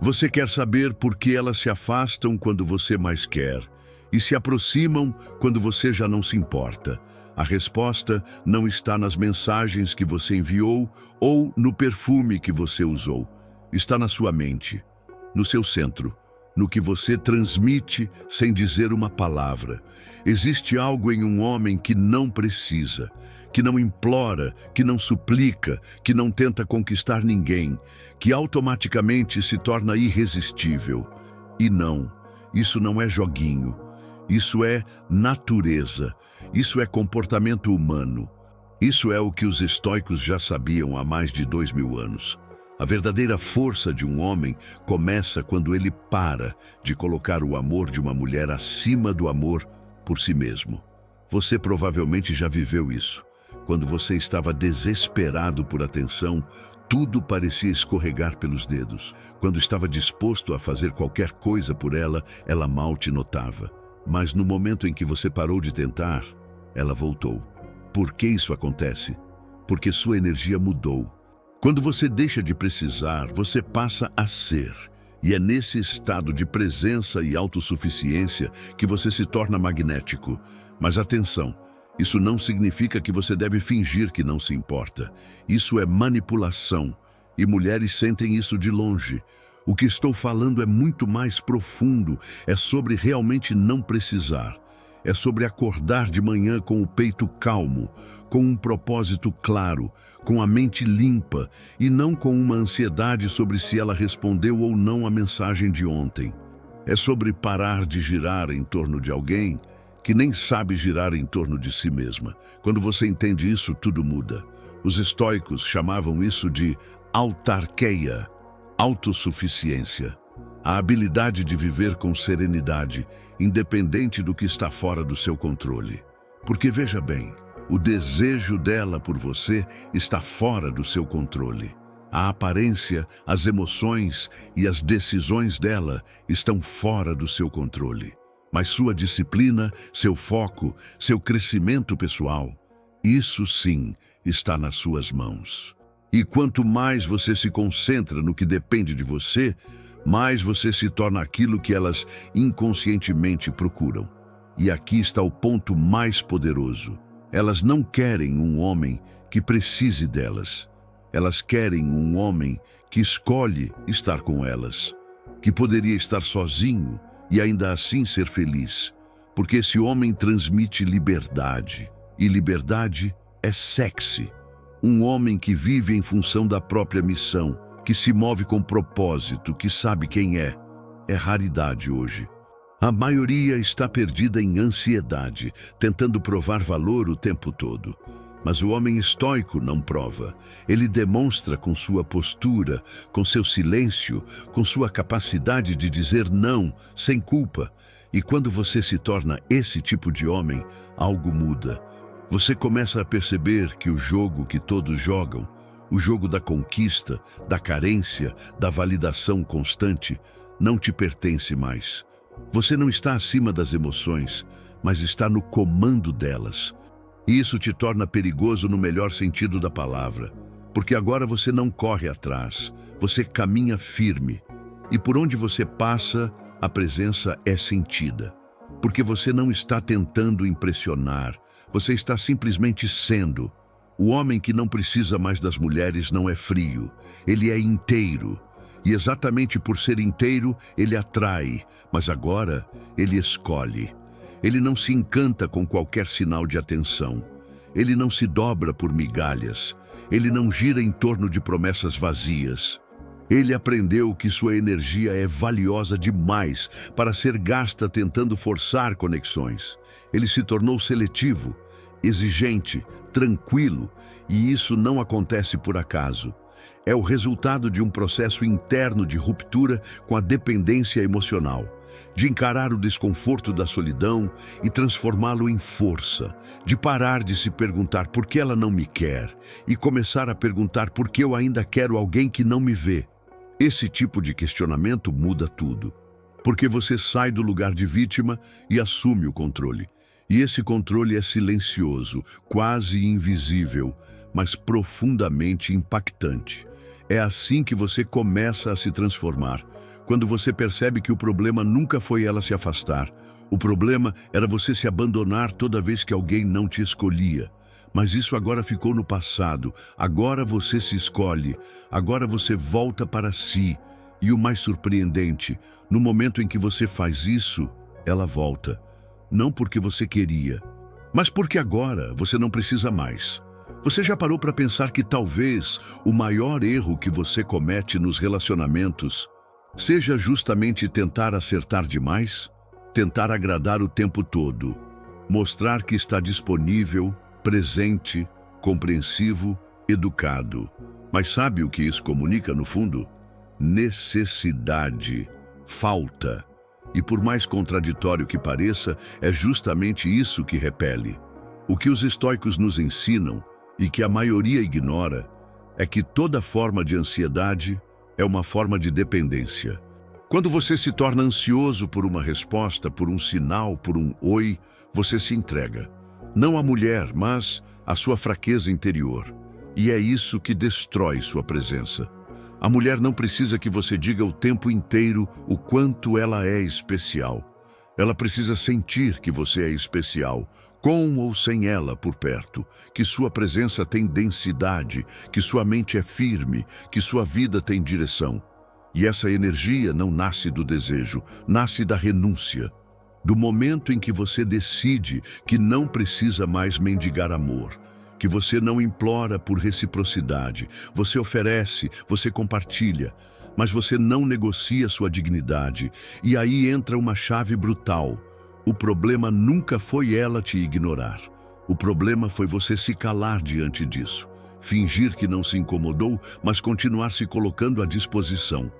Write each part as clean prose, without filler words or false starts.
Você quer saber por que elas se afastam quando você mais quer e se aproximam quando você já não se importa. A resposta não está nas mensagens que você enviou ou no perfume que você usou. Está na sua mente, no seu centro, no que você transmite sem dizer uma palavra. Existe algo em um homem que não precisa, que não implora, que não suplica, que não tenta conquistar ninguém, que automaticamente se torna irresistível. E não, isso não é joguinho. Isso é natureza. Isso é comportamento humano. Isso é o que os estoicos já sabiam há mais de 2000 anos. A verdadeira força de um homem começa quando ele para de colocar o amor de uma mulher acima do amor por si mesmo. Você provavelmente já viveu isso. Quando você estava desesperado por atenção, tudo parecia escorregar pelos dedos. Quando estava disposto a fazer qualquer coisa por ela, ela mal te notava. Mas no momento em que você parou de tentar, ela voltou. Por que isso acontece? Porque sua energia mudou. Quando você deixa de precisar, você passa a ser. E é nesse estado de presença e autossuficiência que você se torna magnético. Mas atenção, isso não significa que você deve fingir que não se importa. Isso é manipulação. E mulheres sentem isso de longe. O que estou falando é muito mais profundo. É sobre realmente não precisar. É sobre acordar de manhã com o peito calmo, com um propósito claro, com a mente limpa e não com uma ansiedade sobre se ela respondeu ou não a mensagem de ontem. É sobre parar de girar em torno de alguém que nem sabe girar em torno de si mesma. Quando você entende isso, tudo muda. Os estoicos chamavam isso de autarqueia, autossuficiência. A habilidade de viver com serenidade, independente do que está fora do seu controle. Porque veja bem, o desejo dela por você está fora do seu controle. A aparência, as emoções e as decisões dela estão fora do seu controle. Mas sua disciplina, seu foco, seu crescimento pessoal, isso sim está nas suas mãos. E quanto mais você se concentra no que depende de você, mais você se torna aquilo que elas inconscientemente procuram. E aqui está o ponto mais poderoso. Elas não querem um homem que precise delas. Elas querem um homem que escolhe estar com elas, que poderia estar sozinho e ainda assim ser feliz. Porque esse homem transmite liberdade. E liberdade é sexy. Um homem que vive em função da própria missão, que se move com propósito, que sabe quem é raridade hoje. A maioria está perdida em ansiedade, tentando provar valor o tempo todo. Mas o homem estoico não prova. Ele demonstra com sua postura, com seu silêncio, com sua capacidade de dizer não, sem culpa. E quando você se torna esse tipo de homem, algo muda. Você começa a perceber que o jogo que todos jogam, o jogo da conquista, da carência, da validação constante, não te pertence mais. Você não está acima das emoções, mas está no comando delas. E isso te torna perigoso no melhor sentido da palavra, porque agora você não corre atrás, você caminha firme. E por onde você passa, a presença é sentida. Porque você não está tentando impressionar, você está simplesmente sendo. O homem que não precisa mais das mulheres não é frio, ele é inteiro. E exatamente por ser inteiro, ele atrai, mas agora ele escolhe. Ele não se encanta com qualquer sinal de atenção. Ele não se dobra por migalhas. Ele não gira em torno de promessas vazias. Ele aprendeu que sua energia é valiosa demais para ser gasta tentando forçar conexões. Ele se tornou seletivo, exigente, tranquilo, e isso não acontece por acaso. É o resultado de um processo interno de ruptura com a dependência emocional, de encarar o desconforto da solidão e transformá-lo em força, de parar de se perguntar por que ela não me quer e começar a perguntar por que eu ainda quero alguém que não me vê. Esse tipo de questionamento muda tudo, porque você sai do lugar de vítima e assume o controle. E esse controle é silencioso, quase invisível, mas profundamente impactante. É assim que você começa a se transformar, Quando você percebe que o problema nunca foi ela se afastar. O problema era você se abandonar toda vez que alguém não te escolhia. Mas isso agora ficou no passado. Agora você se escolhe. Agora você volta para si. E o mais surpreendente, no momento em que você faz isso, ela volta. Não porque você queria, mas porque agora você não precisa mais. Você já parou para pensar que talvez o maior erro que você comete nos relacionamentos seja justamente tentar acertar demais? Tentar agradar o tempo todo, mostrar que está disponível, presente, compreensivo, educado. Mas sabe o que isso comunica no fundo? Necessidade, falta. E por mais contraditório que pareça, é justamente isso que repele. O que os estoicos nos ensinam, e que a maioria ignora, é que toda forma de ansiedade é uma forma de dependência. Quando você se torna ansioso por uma resposta, por um sinal, por um oi, você se entrega. Não à mulher, mas à sua fraqueza interior. E é isso que destrói sua presença. A mulher não precisa que você diga o tempo inteiro o quanto ela é especial. Ela precisa sentir que você é especial, com ou sem ela por perto, que sua presença tem densidade, que sua mente é firme, que sua vida tem direção. E essa energia não nasce do desejo, nasce da renúncia. Do momento em que você decide que não precisa mais mendigar amor, que você não implora por reciprocidade, você oferece, você compartilha, mas você não negocia sua dignidade. E aí entra uma chave brutal. O problema nunca foi ela te ignorar. O problema foi você se calar diante disso. Fingir que não se incomodou, mas continuar se colocando à disposição.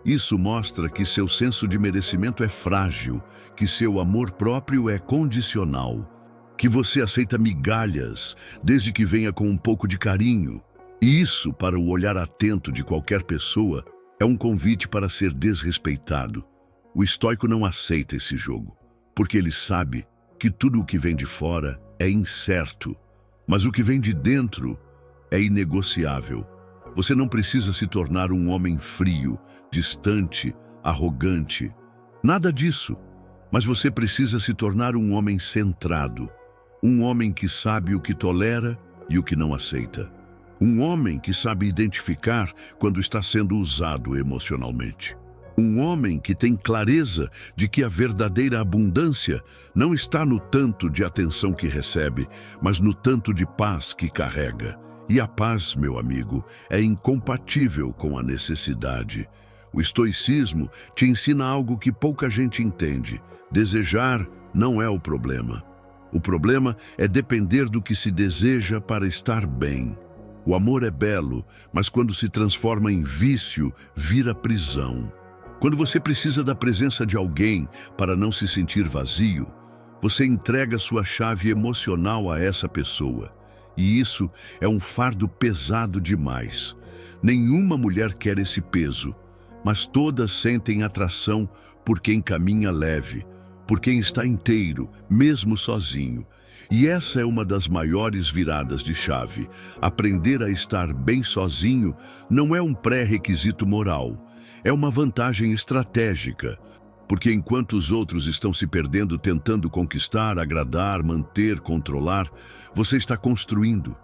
Isso mostra que seu senso de merecimento é frágil, que seu amor próprio é condicional, que você aceita migalhas, desde que venha com um pouco de carinho. E isso, para o olhar atento de qualquer pessoa, é um convite para ser desrespeitado. O estoico não aceita esse jogo, porque ele sabe que tudo o que vem de fora é incerto, mas o que vem de dentro é inegociável. Você não precisa se tornar um homem frio, distante, arrogante. Nada disso. Mas você precisa se tornar um homem centrado. Um homem que sabe o que tolera e o que não aceita. Um homem que sabe identificar quando está sendo usado emocionalmente. Um homem que tem clareza de que a verdadeira abundância não está no tanto de atenção que recebe, mas no tanto de paz que carrega. E a paz, meu amigo, é incompatível com a necessidade. O estoicismo te ensina algo que pouca gente entende. Desejar não é o problema. O problema é depender do que se deseja para estar bem. O amor é belo, mas quando se transforma em vício, vira prisão. Quando você precisa da presença de alguém para não se sentir vazio, você entrega sua chave emocional a essa pessoa. E isso é um fardo pesado demais. Nenhuma mulher quer esse peso, mas todas sentem atração por quem caminha leve, por quem está inteiro, mesmo sozinho. E essa é uma das maiores viradas de chave. Aprender a estar bem sozinho não é um pré-requisito moral, é uma vantagem estratégica. Porque enquanto os outros estão se perdendo tentando conquistar, agradar, manter, controlar, você está construindo,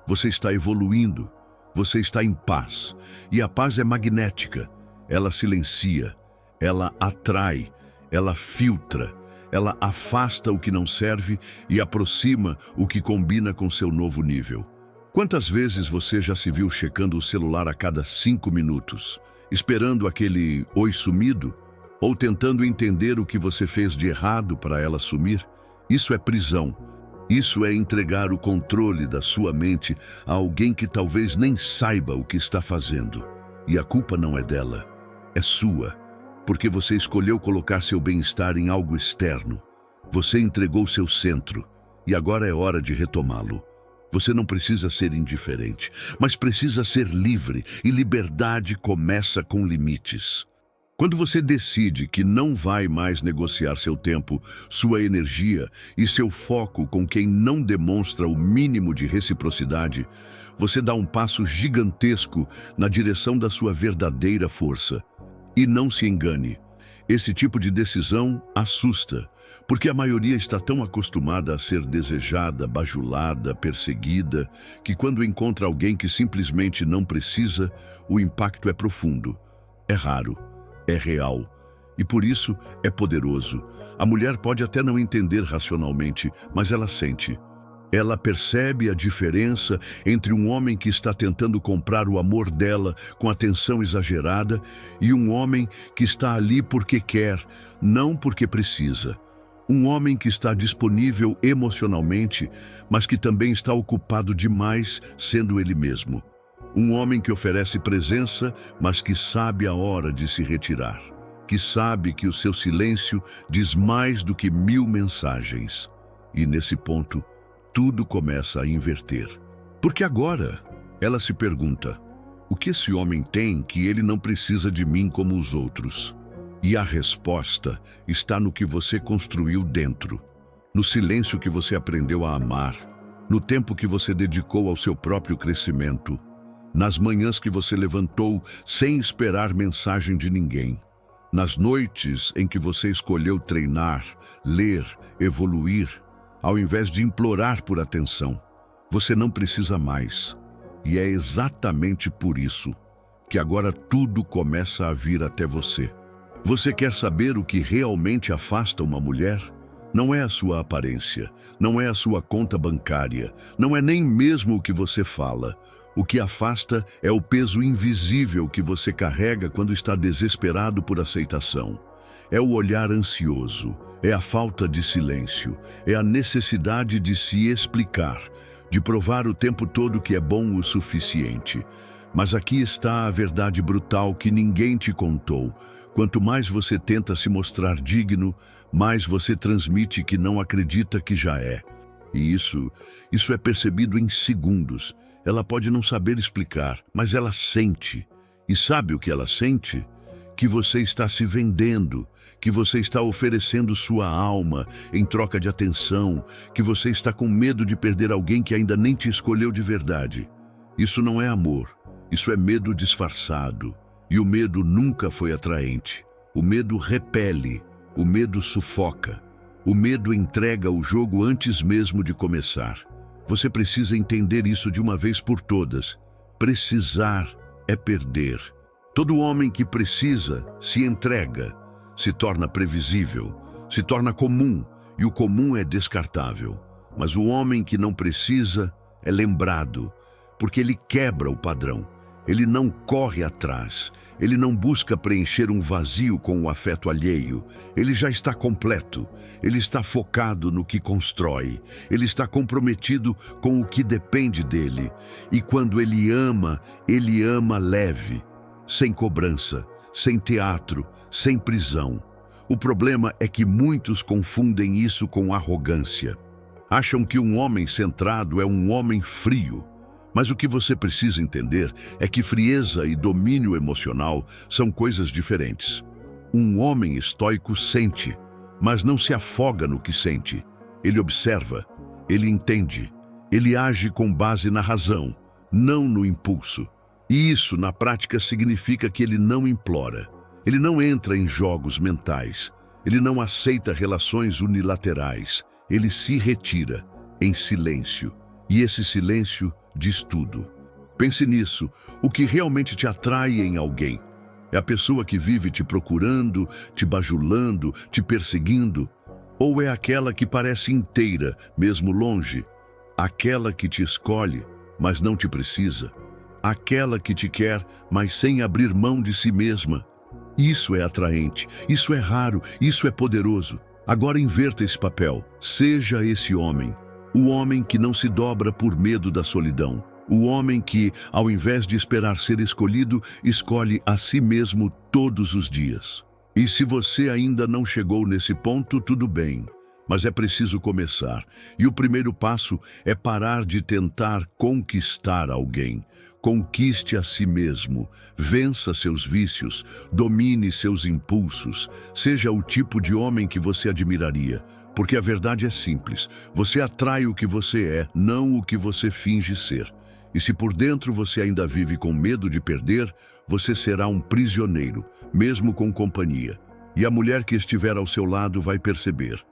você está evoluindo, você está em paz. E a paz é magnética, ela silencia, ela atrai, ela filtra, ela afasta o que não serve e aproxima o que combina com seu novo nível. Quantas vezes você já se viu checando o celular a cada 5 minutos, esperando aquele oi sumido? Ou tentando entender o que você fez de errado para ela sumir? Isso é prisão. Isso é entregar o controle da sua mente a alguém que talvez nem saiba o que está fazendo. E a culpa não é dela, é sua. Porque você escolheu colocar seu bem-estar em algo externo. Você entregou seu centro e agora é hora de retomá-lo. Você não precisa ser indiferente, mas precisa ser livre, e liberdade começa com limites. Quando você decide que não vai mais negociar seu tempo, sua energia e seu foco com quem não demonstra o mínimo de reciprocidade, você dá um passo gigantesco na direção da sua verdadeira força. E não se engane, esse tipo de decisão assusta, porque a maioria está tão acostumada a ser desejada, bajulada, perseguida, que quando encontra alguém que simplesmente não precisa, o impacto é profundo, é raro, é real. E por isso é poderoso. A mulher pode até não entender racionalmente, mas ela sente. Ela percebe a diferença entre um homem que está tentando comprar o amor dela com atenção exagerada e um homem que está ali porque quer, não porque precisa. Um homem que está disponível emocionalmente, mas que também está ocupado demais sendo ele mesmo. Um homem que oferece presença, mas que sabe a hora de se retirar. Que sabe que o seu silêncio diz mais do que 1000 mensagens. E nesse ponto, tudo começa a inverter. Porque agora, ela se pergunta, o que esse homem tem que ele não precisa de mim como os outros? E a resposta está no que você construiu dentro, no silêncio que você aprendeu a amar, no tempo que você dedicou ao seu próprio crescimento, nas manhãs que você levantou sem esperar mensagem de ninguém, nas noites em que você escolheu treinar, ler, evoluir, ao invés de implorar por atenção. Você não precisa mais. E é exatamente por isso que agora tudo começa a vir até você. Você quer saber o que realmente afasta uma mulher? Não é a sua aparência, não é a sua conta bancária, não é nem mesmo o que você fala. O que afasta é o peso invisível que você carrega quando está desesperado por aceitação. É o olhar ansioso, é a falta de silêncio, é a necessidade de se explicar, de provar o tempo todo que é bom o suficiente. Mas aqui está a verdade brutal que ninguém te contou. Quanto mais você tenta se mostrar digno, mais você transmite que não acredita que já é. E isso é percebido em segundos. Ela pode não saber explicar, mas ela sente. E sabe o que ela sente? Que você está se vendendo, que você está oferecendo sua alma em troca de atenção, que você está com medo de perder alguém que ainda nem te escolheu de verdade. Isso não é amor, isso é medo disfarçado. E o medo nunca foi atraente. O medo repele, o medo sufoca. O medo entrega o jogo antes mesmo de começar. Você precisa entender isso de uma vez por todas. Precisar é perder. Todo homem que precisa se entrega, se torna previsível, se torna comum, e o comum é descartável. Mas o homem que não precisa é lembrado, porque ele quebra o padrão. Ele não corre atrás, ele não busca preencher um vazio com o afeto alheio. Ele já está completo, ele está focado no que constrói, ele está comprometido com o que depende dele. E quando ele ama leve, sem cobrança, sem teatro, sem prisão. O problema é que muitos confundem isso com arrogância. Acham que um homem centrado é um homem frio. Mas o que você precisa entender é que frieza e domínio emocional são coisas diferentes. Um homem estoico sente, mas não se afoga no que sente. Ele observa, ele entende, ele age com base na razão, não no impulso. E isso, na prática, significa que ele não implora. Ele não entra em jogos mentais. Ele não aceita relações unilaterais. Ele se retira, em silêncio. E esse silêncio diz tudo. Pense nisso. O que realmente te atrai em alguém? É a pessoa que vive te procurando, te bajulando, te perseguindo? Ou é aquela que parece inteira, mesmo longe? Aquela que te escolhe, mas não te precisa? Aquela que te quer, mas sem abrir mão de si mesma? Isso é atraente, isso é raro, isso é poderoso. Agora inverta esse papel. Seja esse homem. O homem que não se dobra por medo da solidão. O homem que, ao invés de esperar ser escolhido, escolhe a si mesmo todos os dias. E se você ainda não chegou nesse ponto, tudo bem. Mas é preciso começar. E o primeiro passo é parar de tentar conquistar alguém. Conquiste a si mesmo. Vença seus vícios. Domine seus impulsos. Seja o tipo de homem que você admiraria. Porque a verdade é simples. Você atrai o que você é, não o que você finge ser. E se por dentro você ainda vive com medo de perder, você será um prisioneiro, mesmo com companhia. E a mulher que estiver ao seu lado vai perceber.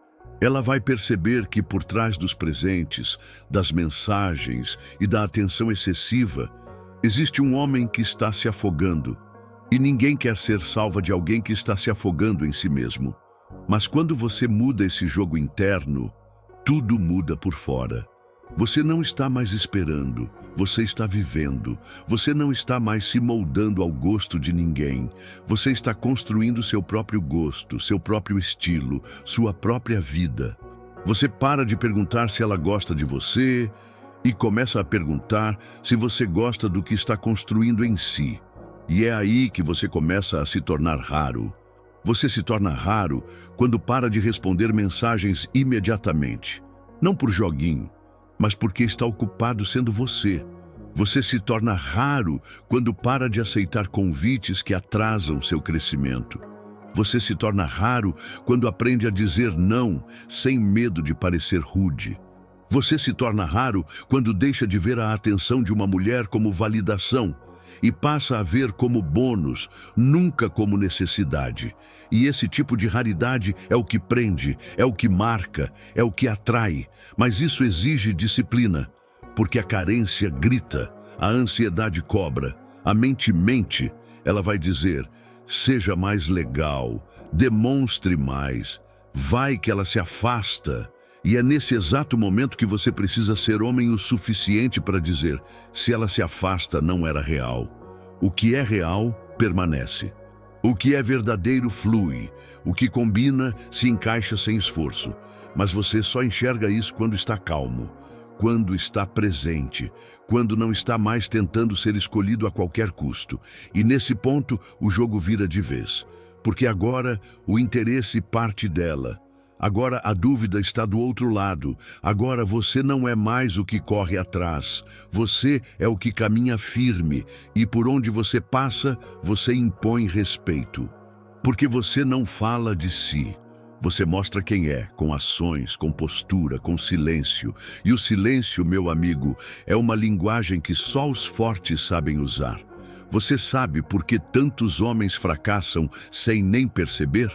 Ela vai perceber que por trás dos presentes, das mensagens e da atenção excessiva, existe um homem que está se afogando. E ninguém quer ser salva de alguém que está se afogando em si mesmo. Mas quando você muda esse jogo interno, tudo muda por fora. Você não está mais esperando, você está vivendo. Você não está mais se moldando ao gosto de ninguém. Você está construindo seu próprio gosto, seu próprio estilo, sua própria vida. Você para de perguntar se ela gosta de você e começa a perguntar se você gosta do que está construindo em si. E é aí que você começa a se tornar raro. Você se torna raro quando para de responder mensagens imediatamente. Não por joguinho, mas porque está ocupado sendo você. Você se torna raro quando para de aceitar convites que atrasam seu crescimento. Você se torna raro quando aprende a dizer não sem medo de parecer rude. Você se torna raro quando deixa de ver a atenção de uma mulher como validação e passa a ver como bônus, nunca como necessidade. E esse tipo de raridade é o que prende, é o que marca, é o que atrai. Mas isso exige disciplina, porque a carência grita, a ansiedade cobra, a mente mente. Ela vai dizer, seja mais legal, demonstre mais, vai que ela se afasta. E é nesse exato momento que você precisa ser homem o suficiente para dizer, se ela se afasta, não era real. O que é real, permanece. O que é verdadeiro, flui. O que combina, se encaixa sem esforço. Mas você só enxerga isso quando está calmo, quando está presente, quando não está mais tentando ser escolhido a qualquer custo. E nesse ponto, o jogo vira de vez. Porque agora, o interesse parte dela. Agora a dúvida está do outro lado. Agora você não é mais o que corre atrás. Você é o que caminha firme. E por onde você passa, você impõe respeito. Porque você não fala de si. Você mostra quem é, com ações, com postura, com silêncio. E o silêncio, meu amigo, é uma linguagem que só os fortes sabem usar. Você sabe por que tantos homens fracassam sem nem perceber?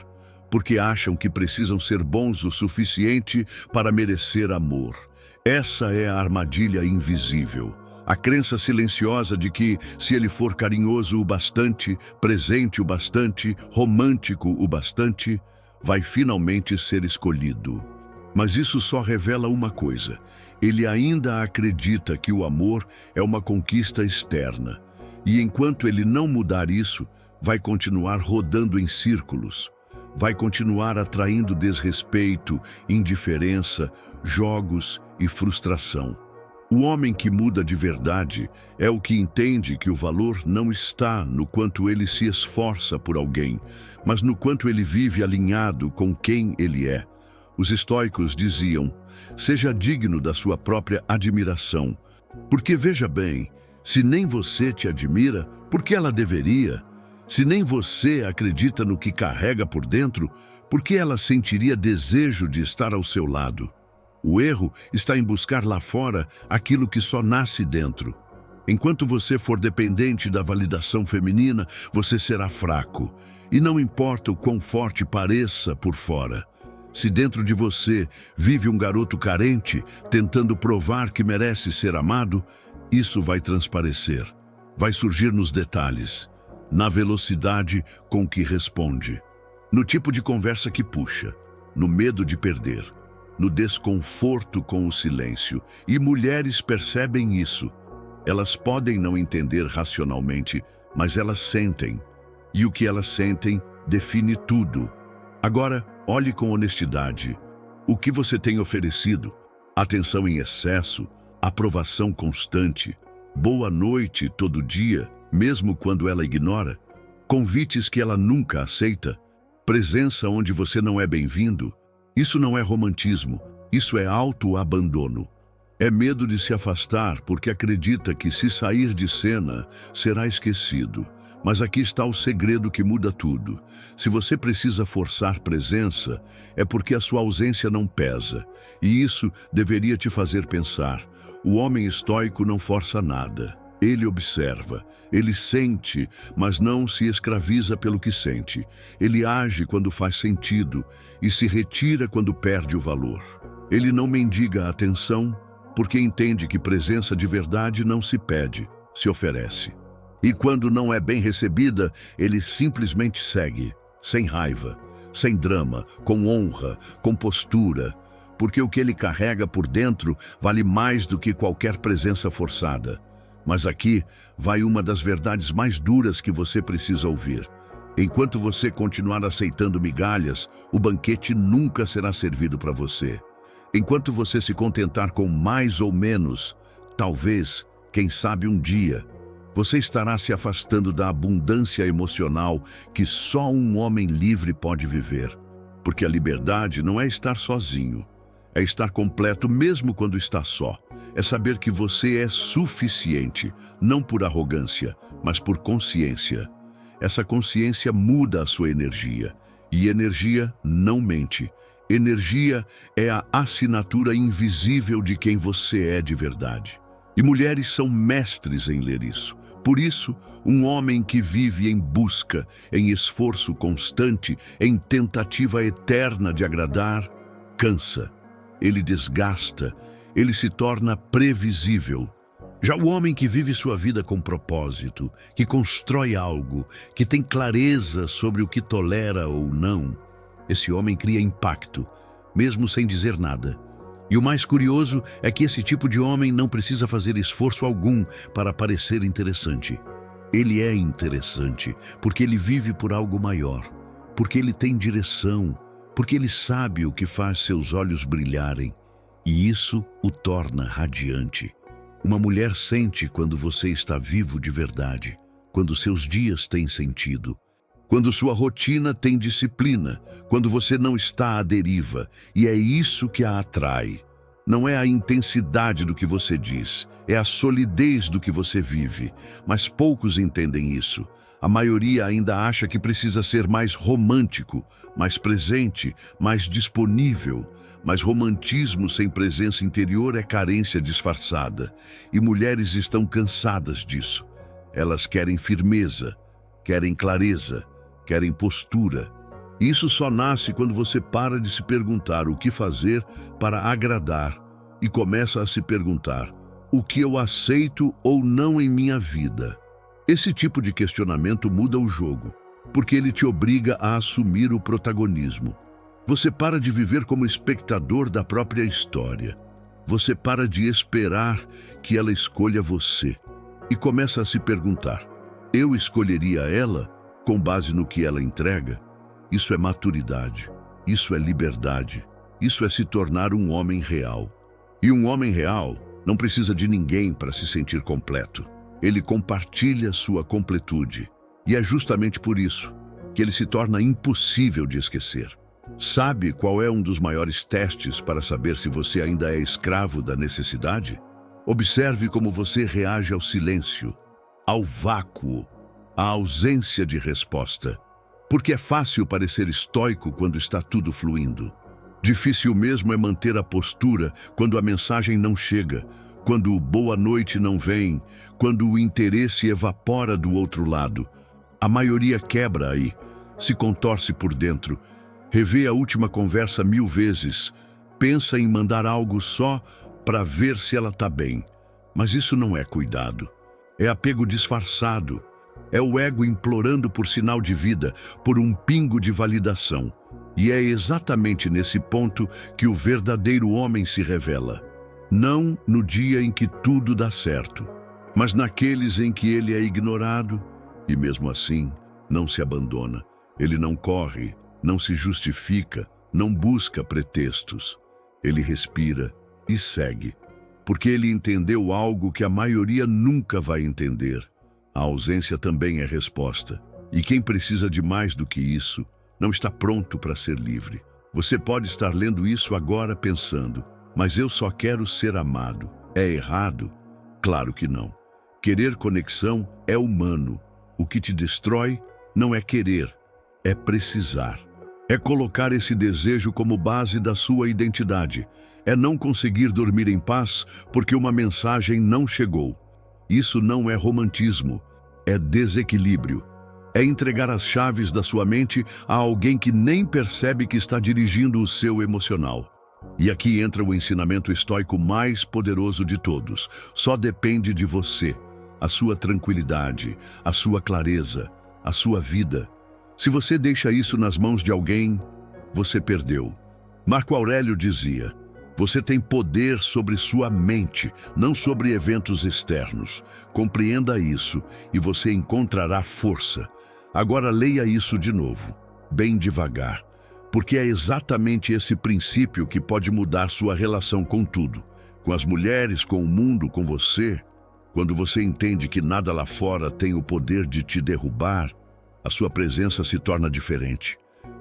Porque acham que precisam ser bons o suficiente para merecer amor. Essa é a armadilha invisível. A crença silenciosa de que, se ele for carinhoso o bastante, presente o bastante, romântico o bastante, vai finalmente ser escolhido. Mas isso só revela uma coisa. Ele ainda acredita que o amor é uma conquista externa. E enquanto ele não mudar isso, vai continuar rodando em círculos. Vai continuar atraindo desrespeito, indiferença, jogos e frustração. O homem que muda de verdade é o que entende que o valor não está no quanto ele se esforça por alguém, mas no quanto ele vive alinhado com quem ele é. Os estoicos diziam, seja digno da sua própria admiração. Porque veja bem, se nem você te admira, por que ela deveria? Se nem você acredita no que carrega por dentro, por que ela sentiria desejo de estar ao seu lado? O erro está em buscar lá fora aquilo que só nasce dentro. Enquanto você for dependente da validação feminina, você será fraco. E não importa o quão forte pareça por fora. Se dentro de você vive um garoto carente, tentando provar que merece ser amado, isso vai transparecer. Vai surgir nos detalhes. Na velocidade com que responde, no tipo de conversa que puxa, no medo de perder, no desconforto com o silêncio. E mulheres percebem isso. Elas podem não entender racionalmente, mas elas sentem. E o que elas sentem define tudo. Agora, olhe com honestidade. O que você tem oferecido? Atenção em excesso, aprovação constante, boa noite todo dia, mesmo quando ela ignora, convites que ela nunca aceita, presença onde você não é bem-vindo. Isso não é romantismo, isso é autoabandono. É medo de se afastar porque acredita que se sair de cena, será esquecido. Mas aqui está o segredo que muda tudo. Se você precisa forçar presença, é porque a sua ausência não pesa. E isso deveria te fazer pensar, O homem estoico não força nada. Ele observa, ele sente, mas não se escraviza pelo que sente. Ele age quando faz sentido e se retira quando perde o valor. Ele não mendiga a atenção, porque entende que presença de verdade não se pede, se oferece. E quando não é bem recebida, ele simplesmente segue, sem raiva, sem drama, com honra, com postura, porque o que ele carrega por dentro vale mais do que qualquer presença forçada. Mas aqui vai uma das verdades mais duras que você precisa ouvir. Enquanto você continuar aceitando migalhas, o banquete nunca será servido para você. Enquanto você se contentar com mais ou menos, talvez, quem sabe um dia, você estará se afastando da abundância emocional que só um homem livre pode viver. Porque a liberdade não é estar sozinho. É estar completo mesmo quando está só. É saber que você é suficiente, não por arrogância, mas por consciência. Essa consciência muda a sua energia. E energia não mente. Energia é a assinatura invisível de quem você é de verdade. E mulheres são mestres em ler isso. Por isso, um homem que vive em busca, em esforço constante, em tentativa eterna de agradar, cansa. Ele desgasta, ele se torna previsível. Já o homem que vive sua vida com propósito, que constrói algo, que tem clareza sobre o que tolera ou não, esse homem cria impacto, mesmo sem dizer nada. E o mais curioso é que esse tipo de homem não precisa fazer esforço algum para parecer interessante. Ele é interessante porque ele vive por algo maior, porque ele tem direção, porque ele sabe o que faz seus olhos brilharem, e isso o torna radiante. Uma mulher sente quando você está vivo de verdade, quando seus dias têm sentido, quando sua rotina tem disciplina, quando você não está à deriva, e é isso que a atrai. Não é a intensidade do que você diz, é a solidez do que você vive, mas poucos entendem isso. A maioria ainda acha que precisa ser mais romântico, mais presente, mais disponível. Mas romantismo sem presença interior é carência disfarçada. E mulheres estão cansadas disso. Elas querem firmeza, querem clareza, querem postura. E isso só nasce quando você para de se perguntar o que fazer para agradar e começa a se perguntar o que eu aceito ou não em minha vida. Esse tipo de questionamento muda o jogo, porque ele te obriga a assumir o protagonismo. Você para de viver como espectador da própria história. Você para de esperar que ela escolha você e começa a se perguntar: eu escolheria ela com base no que ela entrega? Isso é maturidade, isso é liberdade, isso é se tornar um homem real. E um homem real não precisa de ninguém para se sentir completo. Ele compartilha sua completude. E é justamente por isso que ele se torna impossível de esquecer. Sabe qual é um dos maiores testes para saber se você ainda é escravo da necessidade? Observe como você reage ao silêncio, ao vácuo, à ausência de resposta. Porque é fácil parecer estoico quando está tudo fluindo. Difícil mesmo é manter a postura quando a mensagem não chega, quando o boa noite não vem, quando o interesse evapora do outro lado. A maioria quebra aí, se contorce por dentro, revê a última conversa 1000 vezes, pensa em mandar algo só para ver se ela está bem. Mas isso não é cuidado. É apego disfarçado. É o ego implorando por sinal de vida, por um pingo de validação. E é exatamente nesse ponto que o verdadeiro homem se revela. Não no dia em que tudo dá certo, mas naqueles em que ele é ignorado e, mesmo assim, não se abandona. Ele não corre, não se justifica, não busca pretextos. Ele respira e segue, porque ele entendeu algo que a maioria nunca vai entender. A ausência também é resposta. E quem precisa de mais do que isso não está pronto para ser livre. Você pode estar lendo isso agora pensando: mas eu só quero ser amado. É errado? Claro que não. Querer conexão é humano. O que te destrói não é querer, é precisar. É colocar esse desejo como base da sua identidade. É não conseguir dormir em paz porque uma mensagem não chegou. Isso não é romantismo, é desequilíbrio. É entregar as chaves da sua mente a alguém que nem percebe que está dirigindo o seu emocional. E aqui entra o ensinamento estoico mais poderoso de todos. Só depende de você, a sua tranquilidade, a sua clareza, a sua vida. Se você deixa isso nas mãos de alguém, você perdeu. Marco Aurélio dizia: você tem poder sobre sua mente, não sobre eventos externos. Compreenda isso e você encontrará força. Agora leia isso de novo, bem devagar, porque é exatamente esse princípio que pode mudar sua relação com tudo, com as mulheres, com o mundo, com você. Quando você entende que nada lá fora tem o poder de te derrubar, a sua presença se torna diferente.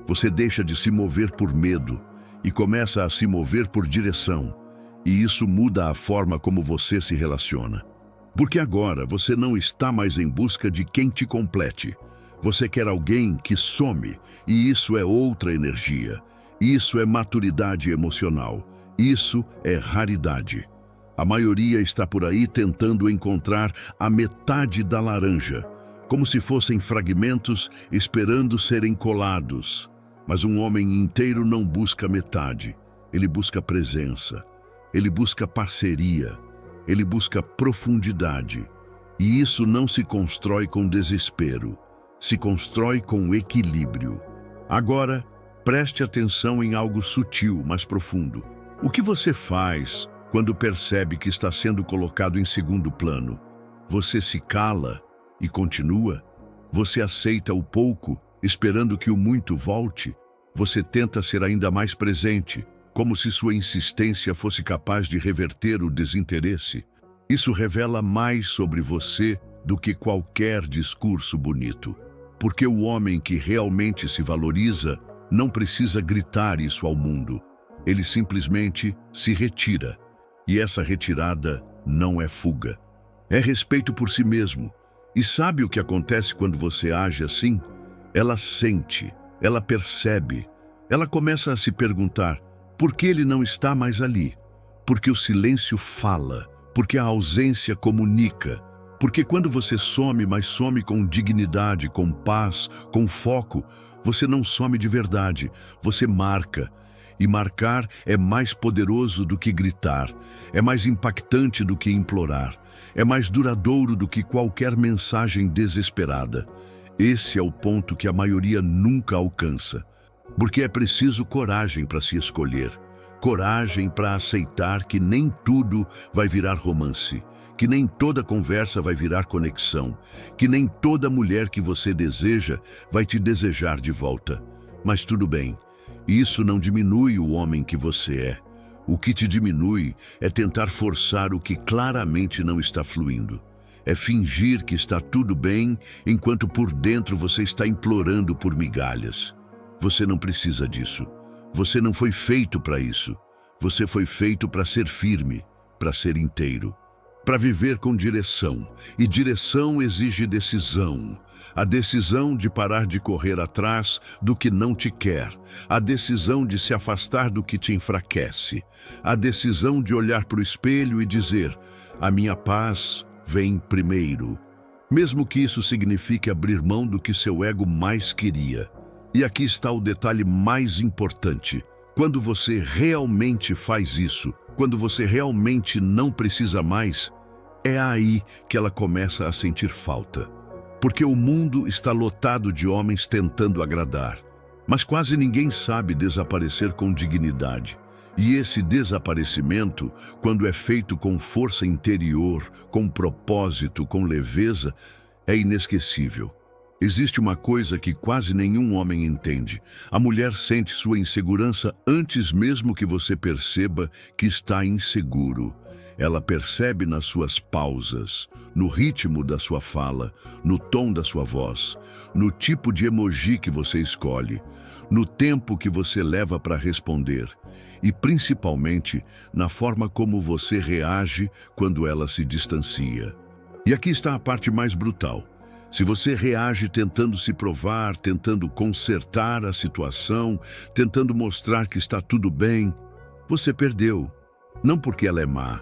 Você deixa de se mover por medo e começa a se mover por direção, e isso muda a forma como você se relaciona. Porque agora você não está mais em busca de quem te complete. Você quer alguém que some, e isso é outra energia. Isso é maturidade emocional. Isso é raridade. A maioria está por aí tentando encontrar a metade da laranja, como se fossem fragmentos esperando serem colados. Mas um homem inteiro não busca metade. Ele busca presença. Ele busca parceria. Ele busca profundidade. E isso não se constrói com desespero. Se constrói com equilíbrio. Agora, preste atenção em algo sutil, mas profundo. O que você faz quando percebe que está sendo colocado em segundo plano? Você se cala e continua? Você aceita o pouco, esperando que o muito volte? Você tenta ser ainda mais presente, como se sua insistência fosse capaz de reverter o desinteresse? Isso revela mais sobre você do que qualquer discurso bonito. Porque o homem que realmente se valoriza não precisa gritar isso ao mundo. Ele simplesmente se retira. E essa retirada não é fuga. É respeito por si mesmo. E sabe o que acontece quando você age assim? Ela sente, ela percebe. Ela começa a se perguntar: por que ele não está mais ali? Porque o silêncio fala. Porque a ausência comunica. Porque quando você some, mas some com dignidade, com paz, com foco, você não some de verdade, você marca. E marcar é mais poderoso do que gritar, é mais impactante do que implorar, é mais duradouro do que qualquer mensagem desesperada. Esse é o ponto que a maioria nunca alcança. Porque é preciso coragem para se escolher, coragem para aceitar que nem tudo vai virar romance, que nem toda conversa vai virar conexão, que nem toda mulher que você deseja vai te desejar de volta. Mas tudo bem, isso não diminui o homem que você é. O que te diminui é tentar forçar o que claramente não está fluindo. É fingir que está tudo bem, enquanto por dentro você está implorando por migalhas. Você não precisa disso. Você não foi feito para isso. Você foi feito para ser firme, para ser inteiro. Para viver com direção, e direção exige decisão. A decisão de parar de correr atrás do que não te quer, a decisão de se afastar do que te enfraquece, a decisão de olhar para o espelho e dizer: a minha paz vem primeiro, mesmo que isso signifique abrir mão do que seu ego mais queria. E aqui está o detalhe mais importante: quando você realmente faz isso, quando você realmente não precisa mais, é aí que ela começa a sentir falta. Porque o mundo está lotado de homens tentando agradar. Mas quase ninguém sabe desaparecer com dignidade. E esse desaparecimento, quando é feito com força interior, com propósito, com leveza, é inesquecível. Existe uma coisa que quase nenhum homem entende. A mulher sente sua insegurança antes mesmo que você perceba que está inseguro. Ela percebe nas suas pausas, no ritmo da sua fala, no tom da sua voz, no tipo de emoji que você escolhe, no tempo que você leva para responder e, principalmente, na forma como você reage quando ela se distancia. E aqui está a parte mais brutal. Se você reage tentando se provar, tentando consertar a situação, tentando mostrar que está tudo bem, Você perdeu, não porque ela é má,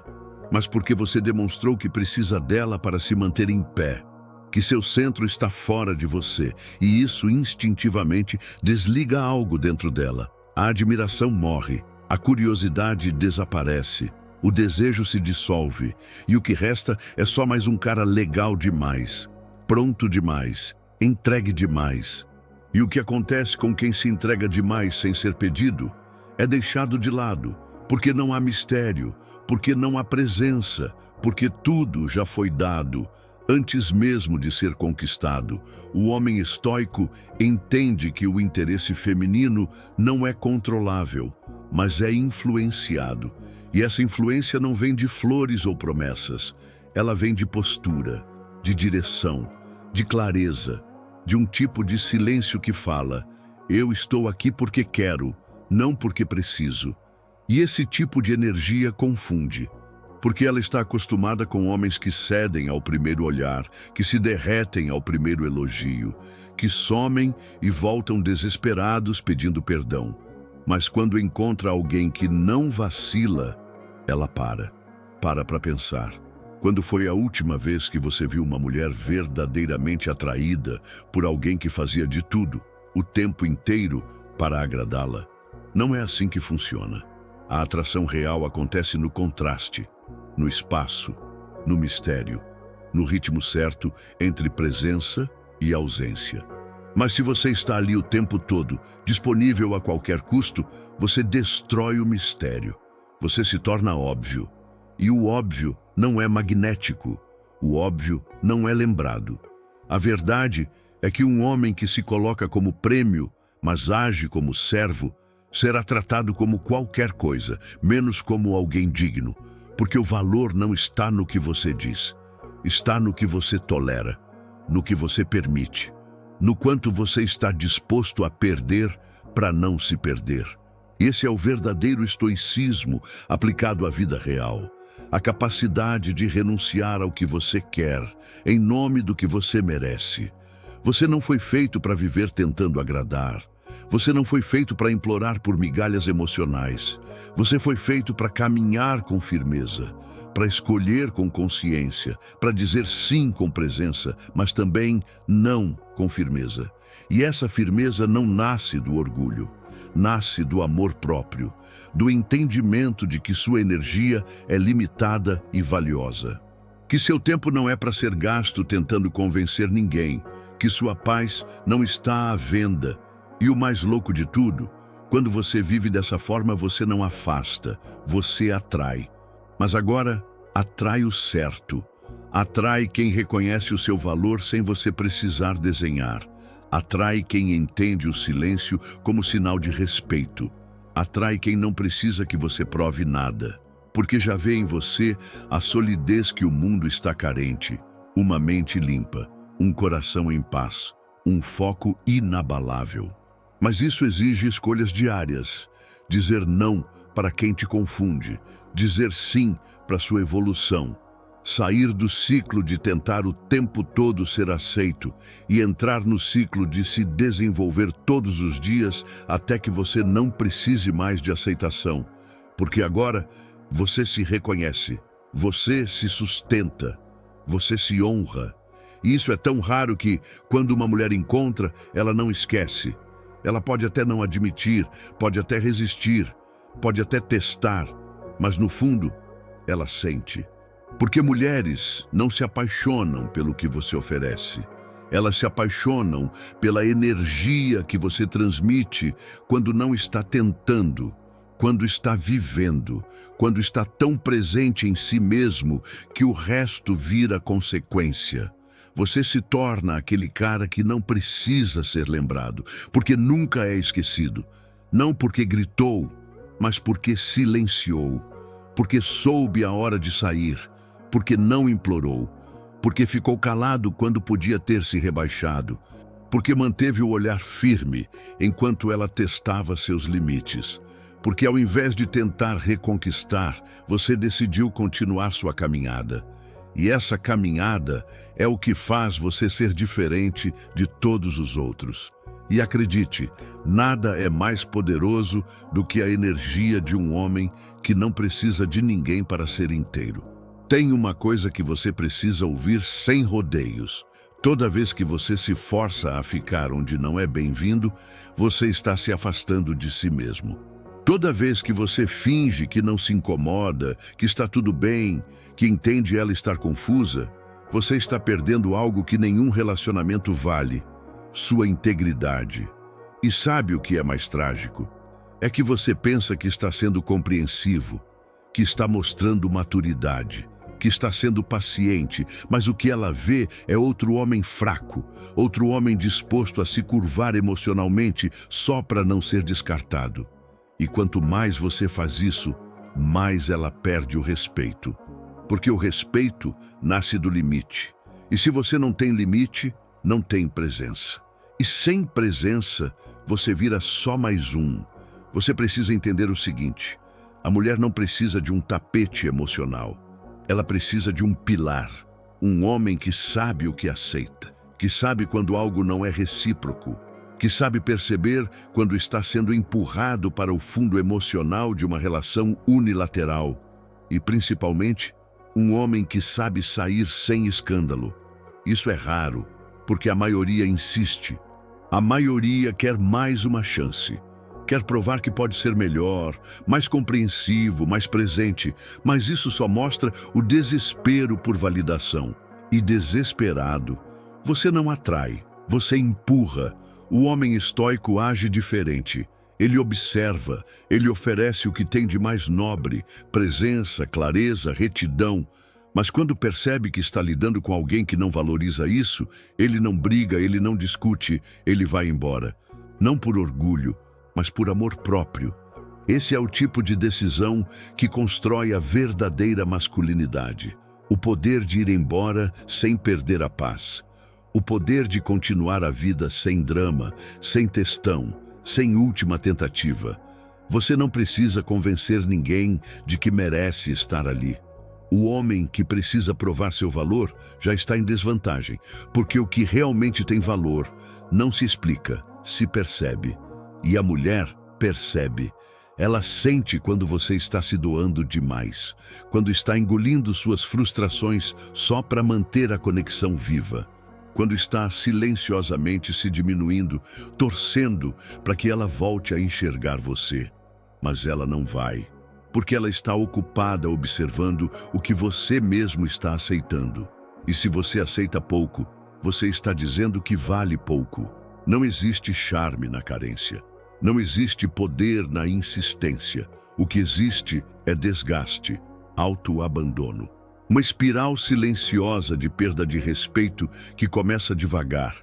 mas porque você demonstrou que precisa dela para se manter em pé, que seu centro está fora de você, e isso instintivamente desliga algo dentro dela. A admiração morre, a curiosidade desaparece, o desejo se dissolve, e o que resta é só mais um cara legal demais, pronto demais, entregue demais. E o que acontece com quem se entrega demais sem ser pedido é deixado de lado, porque não há mistério, porque não há presença, porque tudo já foi dado, antes mesmo de ser conquistado. O homem estoico entende que o interesse feminino não é controlável, mas é influenciado. E essa influência não vem de flores ou promessas, ela vem de postura, de direção, de clareza, de um tipo de silêncio que fala: eu estou aqui porque quero, não porque preciso. E esse tipo de energia confunde, porque ela está acostumada com homens que cedem ao primeiro olhar, que se derretem ao primeiro elogio, que somem e voltam desesperados pedindo perdão. Mas quando encontra alguém que não vacila, ela para pensar. Quando foi a última vez que você viu uma mulher verdadeiramente atraída por alguém que fazia de tudo, o tempo inteiro, para agradá-la? Não é assim que funciona. A atração real acontece no contraste, no espaço, no mistério, no ritmo certo entre presença e ausência. Mas se você está ali o tempo todo, disponível a qualquer custo, você destrói o mistério. Você se torna óbvio. E o óbvio não é magnético. O óbvio não é lembrado. A verdade é que um homem que se coloca como prêmio, mas age como servo, será tratado como qualquer coisa, menos como alguém digno, porque o valor não está no que você diz, está no que você tolera, no que você permite, no quanto você está disposto a perder para não se perder. Esse é o verdadeiro estoicismo aplicado à vida real, a capacidade de renunciar ao que você quer, em nome do que você merece. Você não foi feito para viver tentando agradar. Você não foi feito para implorar por migalhas emocionais. Você foi feito para caminhar com firmeza, para escolher com consciência, para dizer sim com presença, mas também não com firmeza. E essa firmeza não nasce do orgulho, nasce do amor próprio, do entendimento de que sua energia é limitada e valiosa. Que seu tempo não é para ser gasto tentando convencer ninguém, que sua paz não está à venda. E o mais louco de tudo, quando você vive dessa forma, você não afasta, você atrai. Mas agora, atrai o certo. Atrai quem reconhece o seu valor sem você precisar desenhar. Atrai quem entende o silêncio como sinal de respeito. Atrai quem não precisa que você prove nada, porque já vê em você a solidez que o mundo está carente, uma mente limpa, um coração em paz, um foco inabalável. Mas isso exige escolhas diárias, dizer não para quem te confunde, dizer sim para sua evolução, sair do ciclo de tentar o tempo todo ser aceito e entrar no ciclo de se desenvolver todos os dias até que você não precise mais de aceitação, porque agora você se reconhece, você se sustenta, você se honra. E isso é tão raro que, quando uma mulher encontra, ela não esquece. Ela pode até não admitir, pode até resistir, pode até testar, mas no fundo, ela sente. Porque mulheres não se apaixonam pelo que você oferece. Elas se apaixonam pela energia que você transmite quando não está tentando, quando está vivendo, quando está tão presente em si mesmo que o resto vira consequência. Você se torna aquele cara que não precisa ser lembrado, porque nunca é esquecido. Não porque gritou, mas porque silenciou, porque soube a hora de sair, porque não implorou, porque ficou calado quando podia ter se rebaixado, porque manteve o olhar firme enquanto ela testava seus limites, porque ao invés de tentar reconquistar, você decidiu continuar sua caminhada. E essa caminhada é o que faz você ser diferente de todos os outros. E acredite, nada é mais poderoso do que a energia de um homem que não precisa de ninguém para ser inteiro. Tem uma coisa que você precisa ouvir sem rodeios. Toda vez que você se força a ficar onde não é bem-vindo, você está se afastando de si mesmo. Toda vez que você finge que não se incomoda, que está tudo bem, que entende ela estar confusa, você está perdendo algo que nenhum relacionamento vale: sua integridade. E sabe o que é mais trágico? É que você pensa que está sendo compreensivo, que está mostrando maturidade, que está sendo paciente, mas o que ela vê é outro homem fraco, outro homem disposto a se curvar emocionalmente só para não ser descartado. E quanto mais você faz isso, mais ela perde o respeito. Porque o respeito nasce do limite. E se você não tem limite, não tem presença. E sem presença, você vira só mais um. Você precisa entender o seguinte: a mulher não precisa de um tapete emocional. Ela precisa de um pilar, um homem que sabe o que aceita, que sabe quando algo não é recíproco, que sabe perceber quando está sendo empurrado para o fundo emocional de uma relação unilateral e, principalmente, um homem que sabe sair sem escândalo. Isso é raro, porque a maioria insiste. A maioria quer mais uma chance. Quer provar que pode ser melhor, mais compreensivo, mais presente, mas isso só mostra o desespero por validação. E desesperado, você não atrai, você empurra. O homem estoico age diferente. Ele observa, ele oferece o que tem de mais nobre: presença, clareza, retidão. Mas quando percebe que está lidando com alguém que não valoriza isso, ele não briga, ele não discute, ele vai embora. Não por orgulho, mas por amor próprio. Esse é o tipo de decisão que constrói a verdadeira masculinidade. O poder de ir embora sem perder a paz. O poder de continuar a vida sem drama, sem textão, sem última tentativa. Você não precisa convencer ninguém de que merece estar ali. O homem que precisa provar seu valor já está em desvantagem, porque o que realmente tem valor não se explica, se percebe. E a mulher percebe. Ela sente quando você está se doando demais, quando está engolindo suas frustrações só para manter a conexão viva, quando está silenciosamente se diminuindo, torcendo para que ela volte a enxergar você. Mas ela não vai, porque ela está ocupada observando o que você mesmo está aceitando. E se você aceita pouco, você está dizendo que vale pouco. Não existe charme na carência. Não existe poder na insistência. O que existe é desgaste, autoabandono. Uma espiral silenciosa de perda de respeito que começa devagar.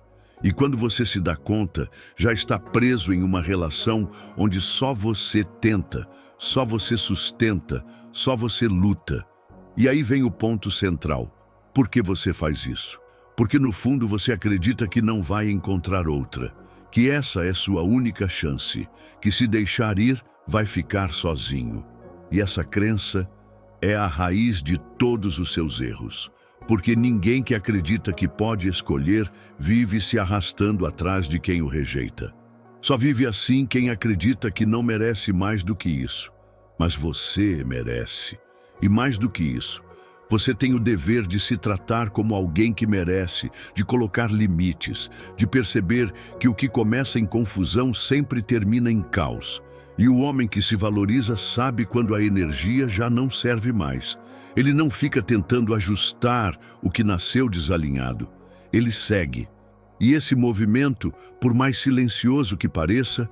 E quando você se dá conta, já está preso em uma relação onde só você tenta, só você sustenta, só você luta. E aí vem o ponto central. Por que você faz isso? Porque no fundo você acredita que não vai encontrar outra. Que essa é sua única chance, que se deixar ir, vai ficar sozinho. E essa crença é a raiz de todos os seus erros, porque ninguém que acredita que pode escolher vive se arrastando atrás de quem o rejeita. Só vive assim quem acredita que não merece mais do que isso. Mas você merece. E mais do que isso, você tem o dever de se tratar como alguém que merece, de colocar limites, de perceber que o que começa em confusão sempre termina em caos. E o homem que se valoriza sabe quando a energia já não serve mais. Ele não fica tentando ajustar o que nasceu desalinhado. Ele segue. E esse movimento, por mais silencioso que pareça,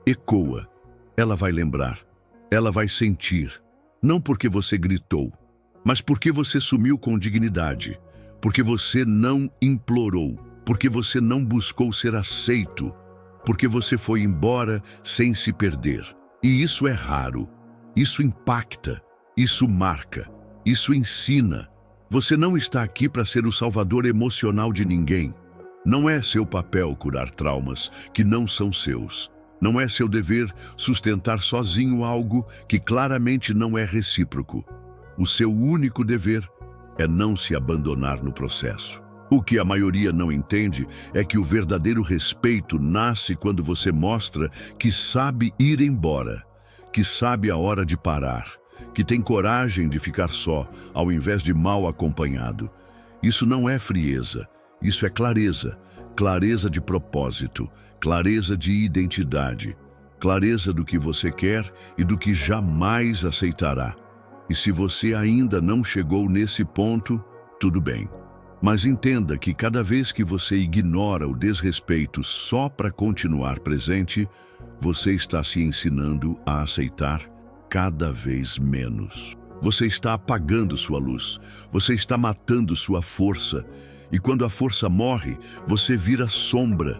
ecoa. Ela vai lembrar. Ela vai sentir. Não porque você gritou, mas porque você sumiu com dignidade, porque você não implorou, porque você não buscou ser aceito, porque você foi embora sem se perder. E isso é raro, isso impacta, isso marca, isso ensina. Você não está aqui para ser o salvador emocional de ninguém. Não é seu papel curar traumas que não são seus. Não é seu dever sustentar sozinho algo que claramente não é recíproco. O seu único dever é não se abandonar no processo. O que a maioria não entende é que o verdadeiro respeito nasce quando você mostra que sabe ir embora, que sabe a hora de parar, que tem coragem de ficar só, ao invés de mal acompanhado. Isso não é frieza, isso é clareza, clareza de propósito, clareza de identidade, clareza do que você quer e do que jamais aceitará. E se você ainda não chegou nesse ponto, tudo bem. Mas entenda que cada vez que você ignora o desrespeito só para continuar presente, você está se ensinando a aceitar cada vez menos. Você está apagando sua luz, você está matando sua força, e quando a força morre, você vira sombra.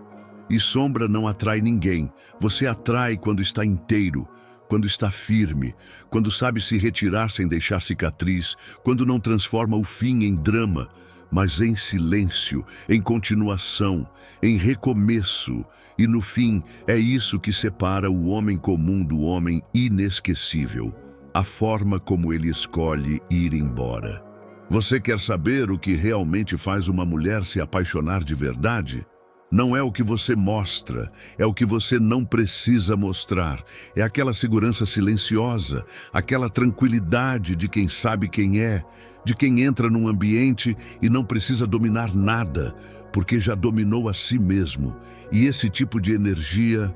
E sombra não atrai ninguém, você atrai quando está inteiro, quando está firme, quando sabe se retirar sem deixar cicatriz, quando não transforma o fim em drama, mas em silêncio, em continuação, em recomeço. E no fim, é isso que separa o homem comum do homem inesquecível, a forma como ele escolhe ir embora. Você quer saber o que realmente faz uma mulher se apaixonar de verdade? Não é o que você mostra, é o que você não precisa mostrar. É aquela segurança silenciosa, aquela tranquilidade de quem sabe quem é, de quem entra num ambiente e não precisa dominar nada, porque já dominou a si mesmo. E esse tipo de energia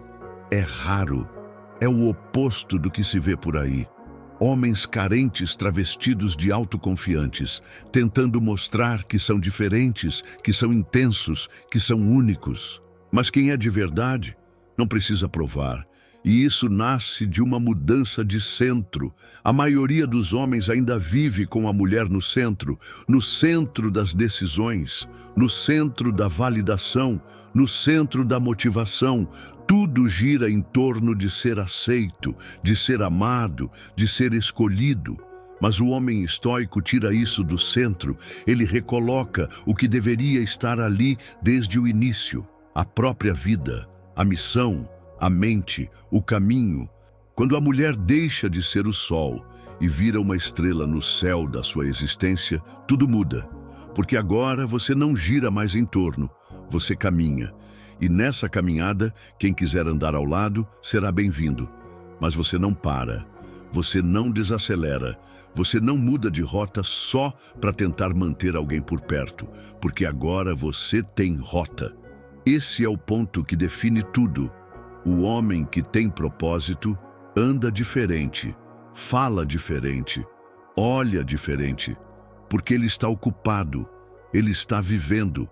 é raro, é o oposto do que se vê por aí. Homens carentes travestidos de autoconfiantes, tentando mostrar que são diferentes, que são intensos, que são únicos. Mas quem é de verdade não precisa provar. E isso nasce de uma mudança de centro. A maioria dos homens ainda vive com a mulher no centro das decisões, no centro da validação, no centro da motivação. Tudo gira em torno de ser aceito, de ser amado, de ser escolhido. Mas o homem estoico tira isso do centro, ele recoloca o que deveria estar ali desde o início: a própria vida, a missão, a mente, o caminho. Quando a mulher deixa de ser o sol e vira uma estrela no céu da sua existência, tudo muda. Porque agora você não gira mais em torno, você caminha. E nessa caminhada, quem quiser andar ao lado será bem-vindo. Mas você não para, você não desacelera, você não muda de rota só para tentar manter alguém por perto, porque agora você tem rota. Esse é o ponto que define tudo. O homem que tem propósito anda diferente, fala diferente, olha diferente, porque ele está ocupado, ele está vivendo,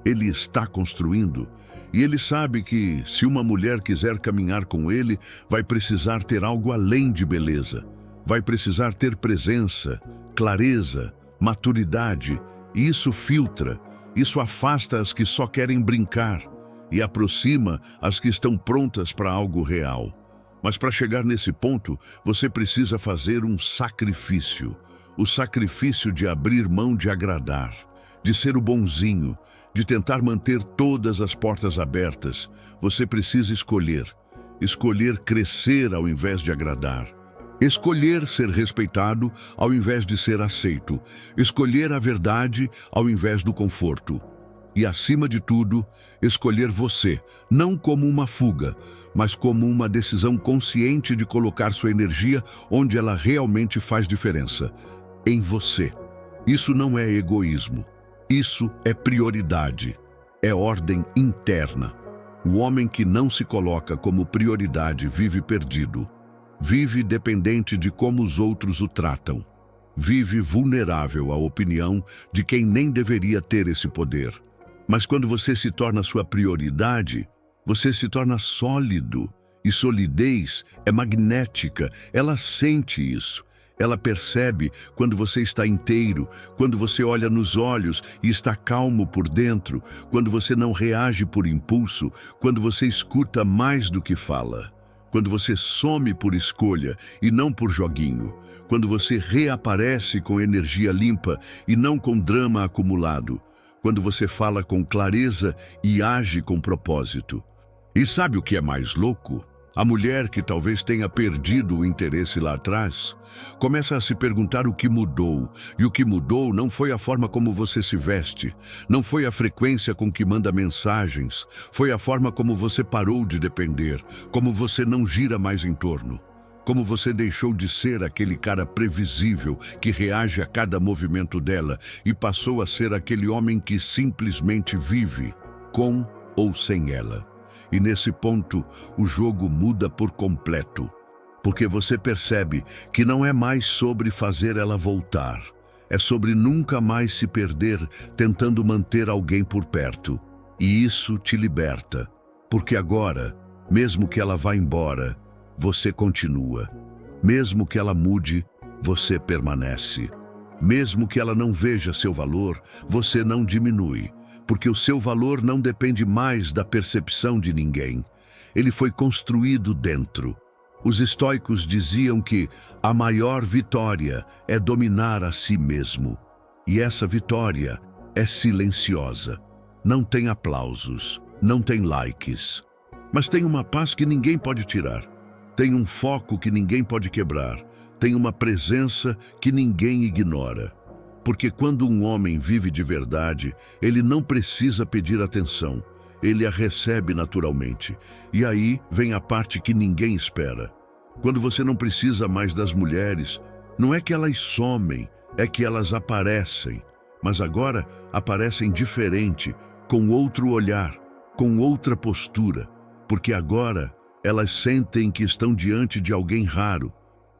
ele está construindo. E ele sabe que, se uma mulher quiser caminhar com ele, vai precisar ter algo além de beleza. Vai precisar ter presença, clareza, maturidade. E isso filtra, isso afasta as que só querem brincar e aproxima as que estão prontas para algo real. Mas para chegar nesse ponto, você precisa fazer um sacrifício. O sacrifício de abrir mão de agradar, de ser o bonzinho, de tentar manter todas as portas abertas. Você precisa escolher crescer ao invés de agradar, escolher ser respeitado ao invés de ser aceito, escolher a verdade ao invés do conforto. E, acima de tudo, escolher você, não como uma fuga, mas como uma decisão consciente de colocar sua energia onde ela realmente faz diferença, em você. Isso não é egoísmo. Isso é prioridade, é ordem interna. O homem que não se coloca como prioridade vive perdido, vive dependente de como os outros o tratam, vive vulnerável à opinião de quem nem deveria ter esse poder. Mas quando você se torna sua prioridade, você se torna sólido, e solidez é magnética, ela sente isso. Ela percebe quando você está inteiro, quando você olha nos olhos e está calmo por dentro, quando você não reage por impulso, quando você escuta mais do que fala, quando você some por escolha e não por joguinho, quando você reaparece com energia limpa e não com drama acumulado, quando você fala com clareza e age com propósito. E sabe o que é mais louco? A mulher, que talvez tenha perdido o interesse lá atrás, começa a se perguntar o que mudou. E o que mudou não foi a forma como você se veste, não foi a frequência com que manda mensagens, foi a forma como você parou de depender, como você não gira mais em torno, como você deixou de ser aquele cara previsível que reage a cada movimento dela e passou a ser aquele homem que simplesmente vive, com ou sem ela. E nesse ponto, o jogo muda por completo, porque você percebe que não é mais sobre fazer ela voltar, é sobre nunca mais se perder tentando manter alguém por perto. E isso te liberta, porque agora, mesmo que ela vá embora, você continua. Mesmo que ela mude, você permanece. Mesmo que ela não veja seu valor, você não diminui. Porque o seu valor não depende mais da percepção de ninguém. Ele foi construído dentro. Os estoicos diziam que a maior vitória é dominar a si mesmo. E essa vitória é silenciosa. Não tem aplausos, não tem likes. Mas tem uma paz que ninguém pode tirar. Tem um foco que ninguém pode quebrar. Tem uma presença que ninguém ignora. Porque quando um homem vive de verdade, ele não precisa pedir atenção, ele a recebe naturalmente. E aí vem a parte que ninguém espera. Quando você não precisa mais das mulheres, não é que elas somem, é que elas aparecem. Mas agora aparecem diferente, com outro olhar, com outra postura. Porque agora elas sentem que estão diante de alguém raro,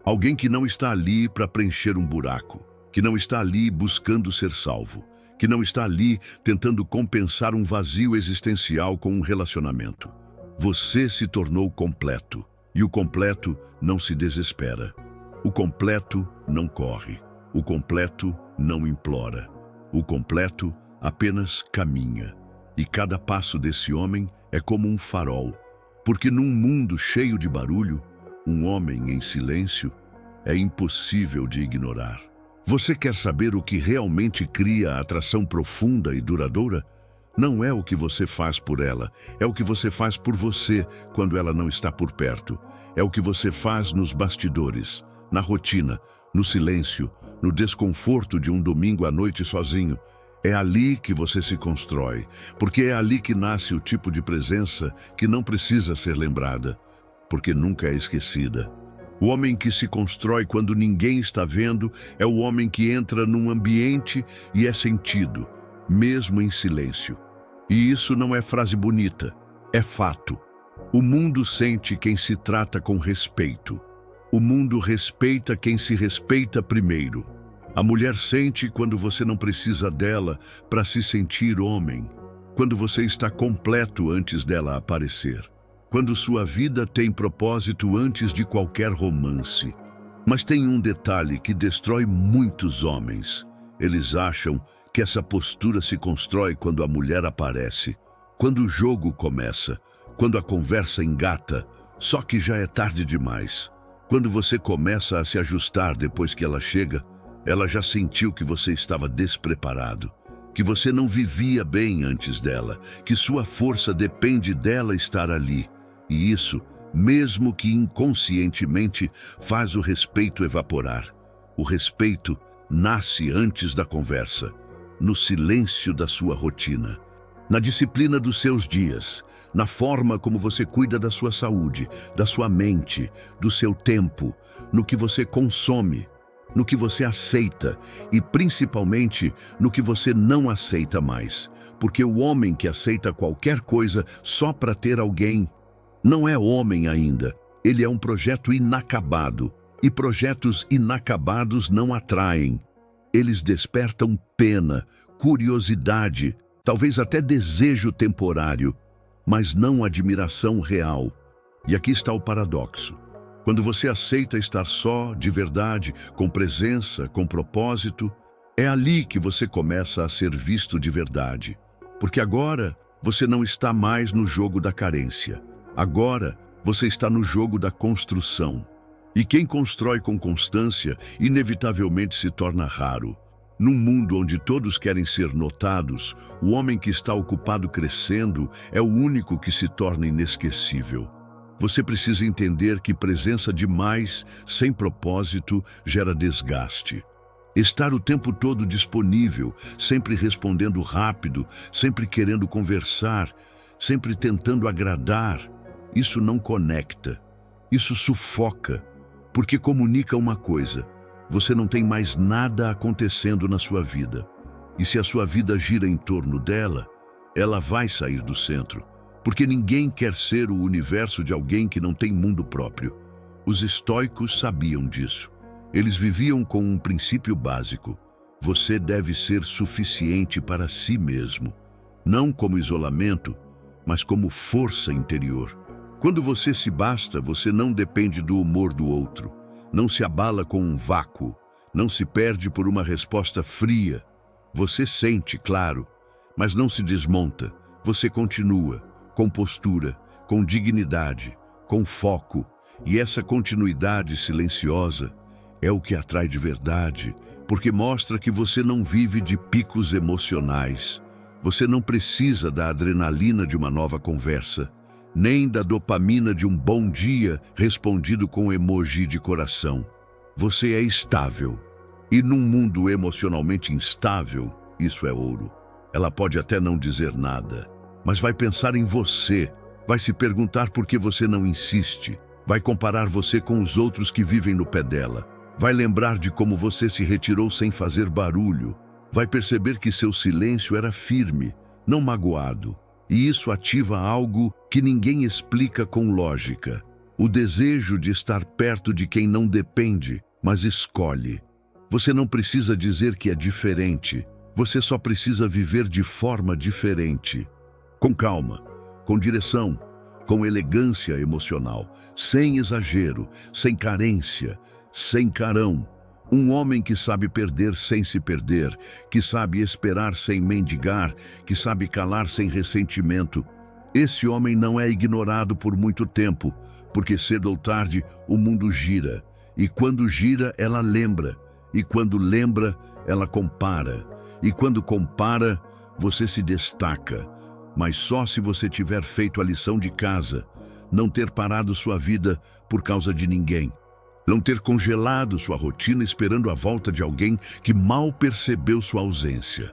alguém que não está ali para preencher um buraco, que não está ali buscando ser salvo, que não está ali tentando compensar um vazio existencial com um relacionamento. Você se tornou completo, e o completo não se desespera. O completo não corre. O completo não implora. O completo apenas caminha. E cada passo desse homem é como um farol, porque num mundo cheio de barulho, um homem em silêncio é impossível de ignorar. Você quer saber o que realmente cria a atração profunda e duradoura? Não é o que você faz por ela, é o que você faz por você quando ela não está por perto. É o que você faz nos bastidores, na rotina, no silêncio, no desconforto de um domingo à noite sozinho. É ali que você se constrói, porque é ali que nasce o tipo de presença que não precisa ser lembrada, porque nunca é esquecida. O homem que se constrói quando ninguém está vendo é o homem que entra num ambiente e é sentido, mesmo em silêncio. E isso não é frase bonita, é fato. O mundo sente quem se trata com respeito. O mundo respeita quem se respeita primeiro. A mulher sente quando você não precisa dela para se sentir homem, quando você está completo antes dela aparecer. Quando sua vida tem propósito antes de qualquer romance. Mas tem um detalhe que destrói muitos homens. Eles acham que essa postura se constrói quando a mulher aparece, quando o jogo começa, quando a conversa engata, só que já é tarde demais. Quando você começa a se ajustar depois que ela chega, ela já sentiu que você estava despreparado, que você não vivia bem antes dela, que sua força depende dela estar ali. E isso, mesmo que inconscientemente, faz o respeito evaporar. O respeito nasce antes da conversa, no silêncio da sua rotina, na disciplina dos seus dias, na forma como você cuida da sua saúde, da sua mente, do seu tempo, no que você consome, no que você aceita e principalmente no que você não aceita mais. Porque o homem que aceita qualquer coisa só para ter alguém não é homem ainda, ele é um projeto inacabado, e projetos inacabados não atraem. Eles despertam pena, curiosidade, talvez até desejo temporário, mas não admiração real. E aqui está o paradoxo. Quando você aceita estar só, de verdade, com presença, com propósito, é ali que você começa a ser visto de verdade. Porque agora você não está mais no jogo da carência. Agora, você está no jogo da construção. E quem constrói com constância, inevitavelmente se torna raro. Num mundo onde todos querem ser notados, o homem que está ocupado crescendo é o único que se torna inesquecível. Você precisa entender que presença demais, sem propósito, gera desgaste. Estar o tempo todo disponível, sempre respondendo rápido, sempre querendo conversar, sempre tentando agradar, isso não conecta, isso sufoca, porque comunica uma coisa: você não tem mais nada acontecendo na sua vida. E se a sua vida gira em torno dela, ela vai sair do centro, porque ninguém quer ser o universo de alguém que não tem mundo próprio. Os estoicos sabiam disso. Eles viviam com um princípio básico: você deve ser suficiente para si mesmo, não como isolamento, mas como força interior. Quando você se basta, você não depende do humor do outro, não se abala com um vácuo, não se perde por uma resposta fria. Você sente, claro, mas não se desmonta. Você continua, com postura, com dignidade, com foco. E essa continuidade silenciosa é o que atrai de verdade, porque mostra que você não vive de picos emocionais. Você não precisa da adrenalina de uma nova conversa, nem da dopamina de um bom dia respondido com emoji de coração. Você é estável. E num mundo emocionalmente instável, isso é ouro. Ela pode até não dizer nada, mas vai pensar em você, vai se perguntar por que você não insiste, vai comparar você com os outros que vivem no pé dela, vai lembrar de como você se retirou sem fazer barulho, vai perceber que seu silêncio era firme, não magoado, e isso ativa algo que ninguém explica com lógica: o desejo de estar perto de quem não depende, mas escolhe. Você não precisa dizer que é diferente, você só precisa viver de forma diferente. Com calma, com direção, com elegância emocional, sem exagero, sem carência, sem carão. Um homem que sabe perder sem se perder, que sabe esperar sem mendigar, que sabe calar sem ressentimento. Esse homem não é ignorado por muito tempo, porque cedo ou tarde o mundo gira, e quando gira ela lembra. E quando lembra, ela compara. E quando compara, você se destaca. Mas só se você tiver feito a lição de casa, não ter parado sua vida por causa de ninguém, não ter congelado sua rotina esperando a volta de alguém que mal percebeu sua ausência,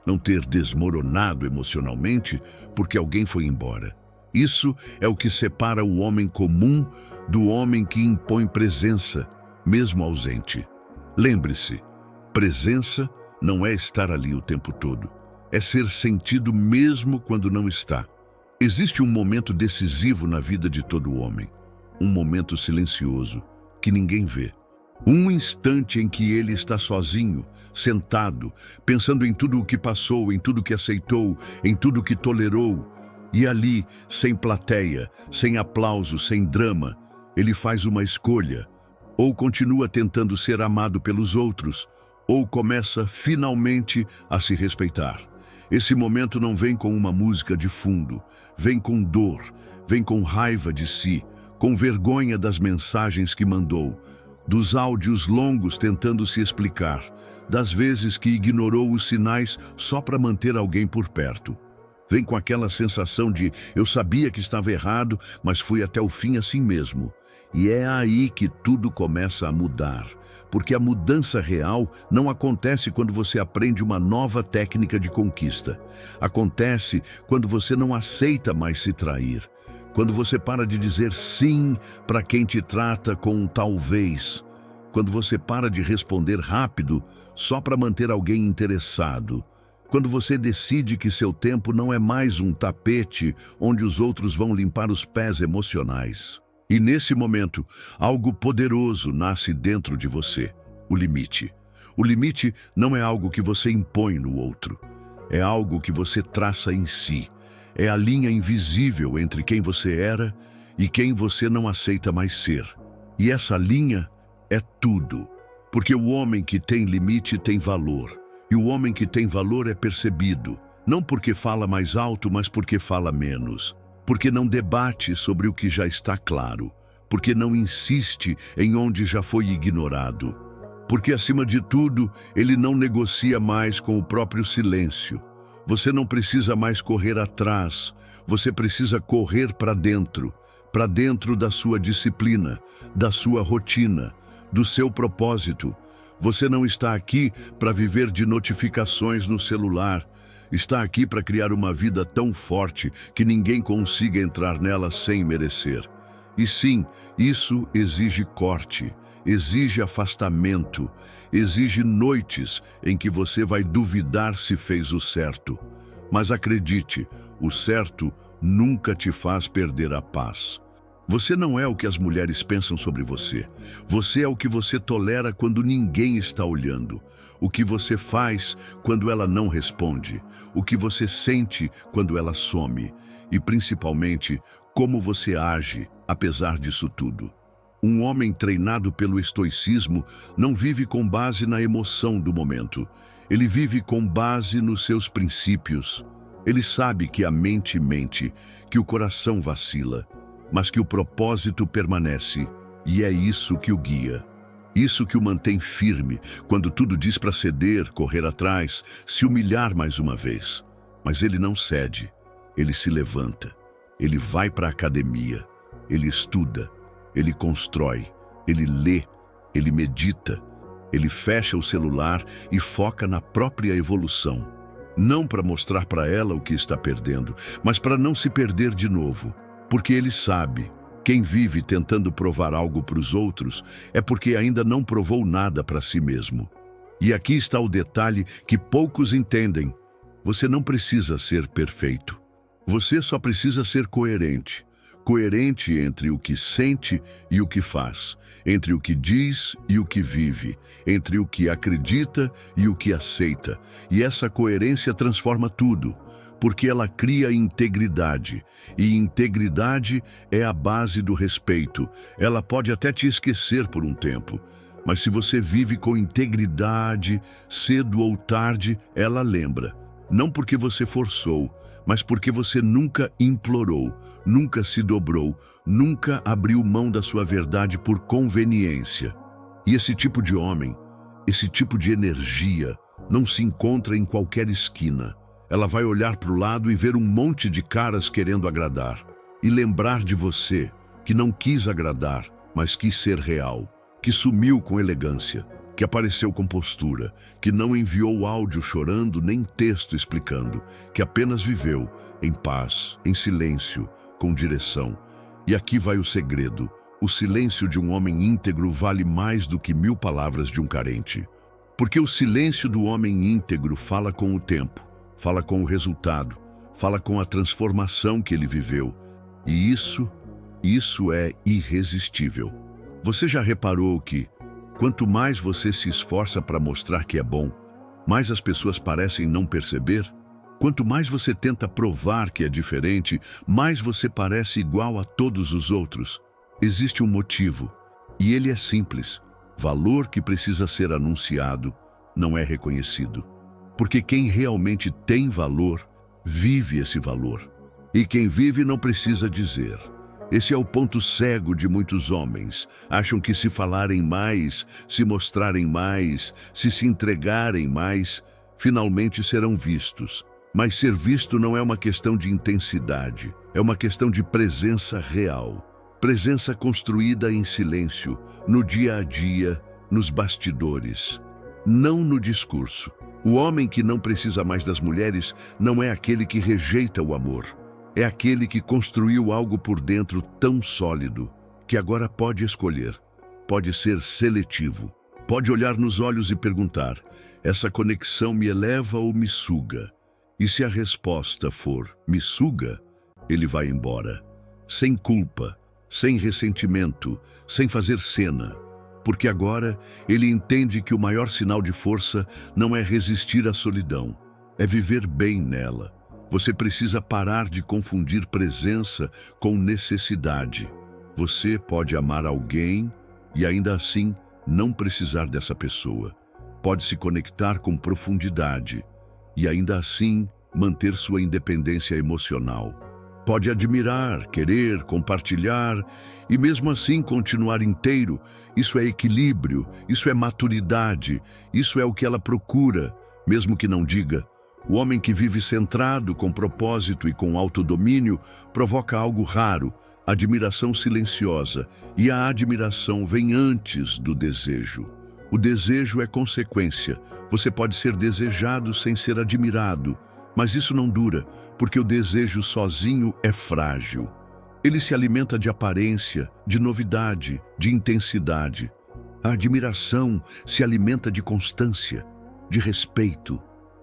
não ter desmoronado emocionalmente porque alguém foi embora. Isso é o que separa o homem comum do homem que impõe presença, mesmo ausente. Lembre-se, presença não é estar ali o tempo todo, é ser sentido mesmo quando não está. Existe um momento decisivo na vida de todo homem, um momento silencioso, que ninguém vê. Um instante em que ele está sozinho, sentado, pensando em tudo o que passou, em tudo que aceitou, em tudo que tolerou. E ali, sem plateia, sem aplauso, sem drama, ele faz uma escolha. Ou continua tentando ser amado pelos outros, ou começa finalmente a se respeitar. Esse momento não vem com uma música de fundo, vem com dor, vem com raiva de si, com vergonha das mensagens que mandou, dos áudios longos tentando se explicar, das vezes que ignorou os sinais só para manter alguém por perto. Vem com aquela sensação de eu sabia que estava errado, mas fui até o fim assim mesmo. E é aí que tudo começa a mudar, porque a mudança real não acontece quando você aprende uma nova técnica de conquista. Acontece quando você não aceita mais se trair, quando você para de dizer sim para quem te trata com um talvez, quando você para de responder rápido só para manter alguém interessado, quando você decide que seu tempo não é mais um tapete onde os outros vão limpar os pés emocionais. E nesse momento, algo poderoso nasce dentro de você: o limite. O limite não é algo que você impõe no outro, é algo que você traça em si. É a linha invisível entre quem você era e quem você não aceita mais ser. E essa linha é tudo, porque o homem que tem limite tem valor, e o homem que tem valor é percebido, não porque fala mais alto, mas porque fala menos. Porque não debate sobre o que já está claro, porque não insiste em onde já foi ignorado, porque, acima de tudo, ele não negocia mais com o próprio silêncio. Você não precisa mais correr atrás, você precisa correr para dentro, para dentro da sua disciplina, da sua rotina, do seu propósito. Você não está aqui para viver de notificações no celular. Está aqui para criar uma vida tão forte que ninguém consiga entrar nela sem merecer. E sim, isso exige corte, exige afastamento, exige noites em que você vai duvidar se fez o certo. Mas acredite, o certo nunca te faz perder a paz. Você não é o que as mulheres pensam sobre você. Você é o que você tolera quando ninguém está olhando. O que você faz quando ela não responde. O que você sente quando ela some. E principalmente, como você age, apesar disso tudo. Um homem treinado pelo estoicismo não vive com base na emoção do momento. Ele vive com base nos seus princípios. Ele sabe que a mente mente, que o coração vacila, mas que o propósito permanece, e é isso que o guia. Isso que o mantém firme, quando tudo diz para ceder, correr atrás, se humilhar mais uma vez. Mas ele não cede, ele se levanta, ele vai para a academia, ele estuda, ele constrói, ele lê, ele medita, ele fecha o celular e foca na própria evolução. Não para mostrar para ela o que está perdendo, mas para não se perder de novo. Porque ele sabe, quem vive tentando provar algo para os outros é porque ainda não provou nada para si mesmo. E aqui está o detalhe que poucos entendem. Você não precisa ser perfeito. Você só precisa ser coerente. Coerente entre o que sente e o que faz, entre o que diz e o que vive, entre o que acredita e o que aceita. E essa coerência transforma tudo, porque ela cria integridade, e integridade é a base do respeito. Ela pode até te esquecer por um tempo, mas se você vive com integridade, cedo ou tarde, ela lembra. Não porque você forçou, mas porque você nunca implorou, nunca se dobrou, nunca abriu mão da sua verdade por conveniência. E esse tipo de homem, esse tipo de energia, não se encontra em qualquer esquina. Ela vai olhar para o lado e ver um monte de caras querendo agradar. E lembrar de você, que não quis agradar, mas quis ser real, que sumiu com elegância, que apareceu com postura, que não enviou áudio chorando nem texto explicando, que apenas viveu em paz, em silêncio, com direção. E aqui vai o segredo. O silêncio de um homem íntegro vale mais do que 1000 palavras de um carente. Porque o silêncio do homem íntegro fala com o tempo, fala com o resultado, fala com a transformação que ele viveu. E isso é irresistível. Você já reparou que, quanto mais você se esforça para mostrar que é bom, mais as pessoas parecem não perceber? Quanto mais você tenta provar que é diferente, mais você parece igual a todos os outros. Existe um motivo, e ele é simples. Valor que precisa ser anunciado não é reconhecido. Porque quem realmente tem valor, vive esse valor. E quem vive não precisa dizer. Esse é o ponto cego de muitos homens. Acham que se falarem mais, se mostrarem mais, se entregarem mais, finalmente serão vistos. Mas ser visto não é uma questão de intensidade, é uma questão de presença real. Presença construída em silêncio, no dia a dia, nos bastidores. Não no discurso. O homem que não precisa mais das mulheres não é aquele que rejeita o amor. É aquele que construiu algo por dentro tão sólido que agora pode escolher, pode ser seletivo, pode olhar nos olhos e perguntar: essa conexão me eleva ou me suga? E se a resposta for me suga, ele vai embora, sem culpa, sem ressentimento, sem fazer cena, porque agora ele entende que o maior sinal de força não é resistir à solidão, é viver bem nela. Você precisa parar de confundir presença com necessidade. Você pode amar alguém e ainda assim não precisar dessa pessoa. Pode se conectar com profundidade e ainda assim manter sua independência emocional. Pode admirar, querer, compartilhar e mesmo assim continuar inteiro. Isso é equilíbrio, isso é maturidade, isso é o que ela procura, mesmo que não diga. O homem que vive centrado, com propósito e com autodomínio, provoca algo raro, admiração silenciosa, e a admiração vem antes do desejo. O desejo é consequência. Você pode ser desejado sem ser admirado, mas isso não dura, porque o desejo sozinho é frágil. Ele se alimenta de aparência, de novidade, de intensidade. A admiração se alimenta de constância, de respeito,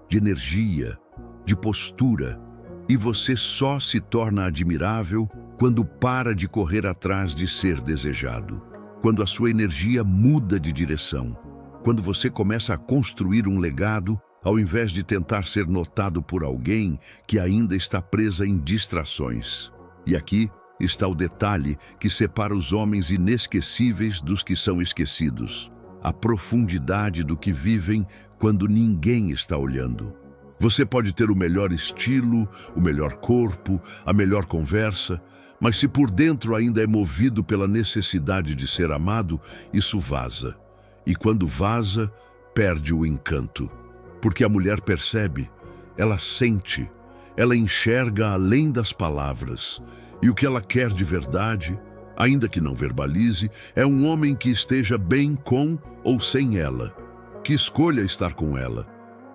de energia, de postura. E você só se torna admirável quando para de correr atrás de ser desejado. Quando a sua energia muda de direção. Quando você começa a construir um legado, ao invés de tentar ser notado por alguém que ainda está presa em distrações. E aqui está o detalhe que separa os homens inesquecíveis dos que são esquecidos. A profundidade do que vivem quando ninguém está olhando. Você pode ter o melhor estilo, o melhor corpo, a melhor conversa, mas se por dentro ainda é movido pela necessidade de ser amado, isso vaza. E quando vaza, perde o encanto. Porque a mulher percebe, ela sente, ela enxerga além das palavras. E o que ela quer de verdade, ainda que não verbalize, é um homem que esteja bem com ou sem ela, que escolha estar com ela,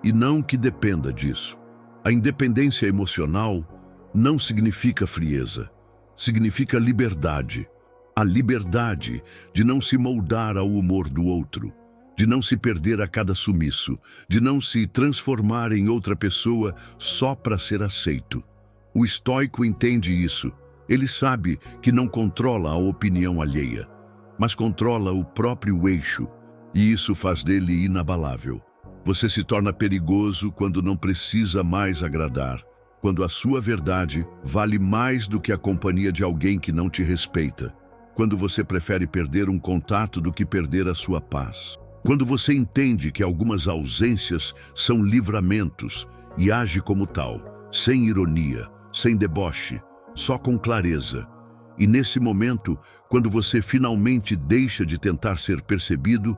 e não que dependa disso. A independência emocional não significa frieza, significa liberdade. A liberdade de não se moldar ao humor do outro, de não se perder a cada sumiço, de não se transformar em outra pessoa só para ser aceito. O estoico entende isso. Ele sabe que não controla a opinião alheia, mas controla o próprio eixo, e isso faz dele inabalável. Você se torna perigoso quando não precisa mais agradar, quando a sua verdade vale mais do que a companhia de alguém que não te respeita, quando você prefere perder um contato do que perder a sua paz. Quando você entende que algumas ausências são livramentos e age como tal, sem ironia, sem deboche, só com clareza. E nesse momento, quando você finalmente deixa de tentar ser percebido,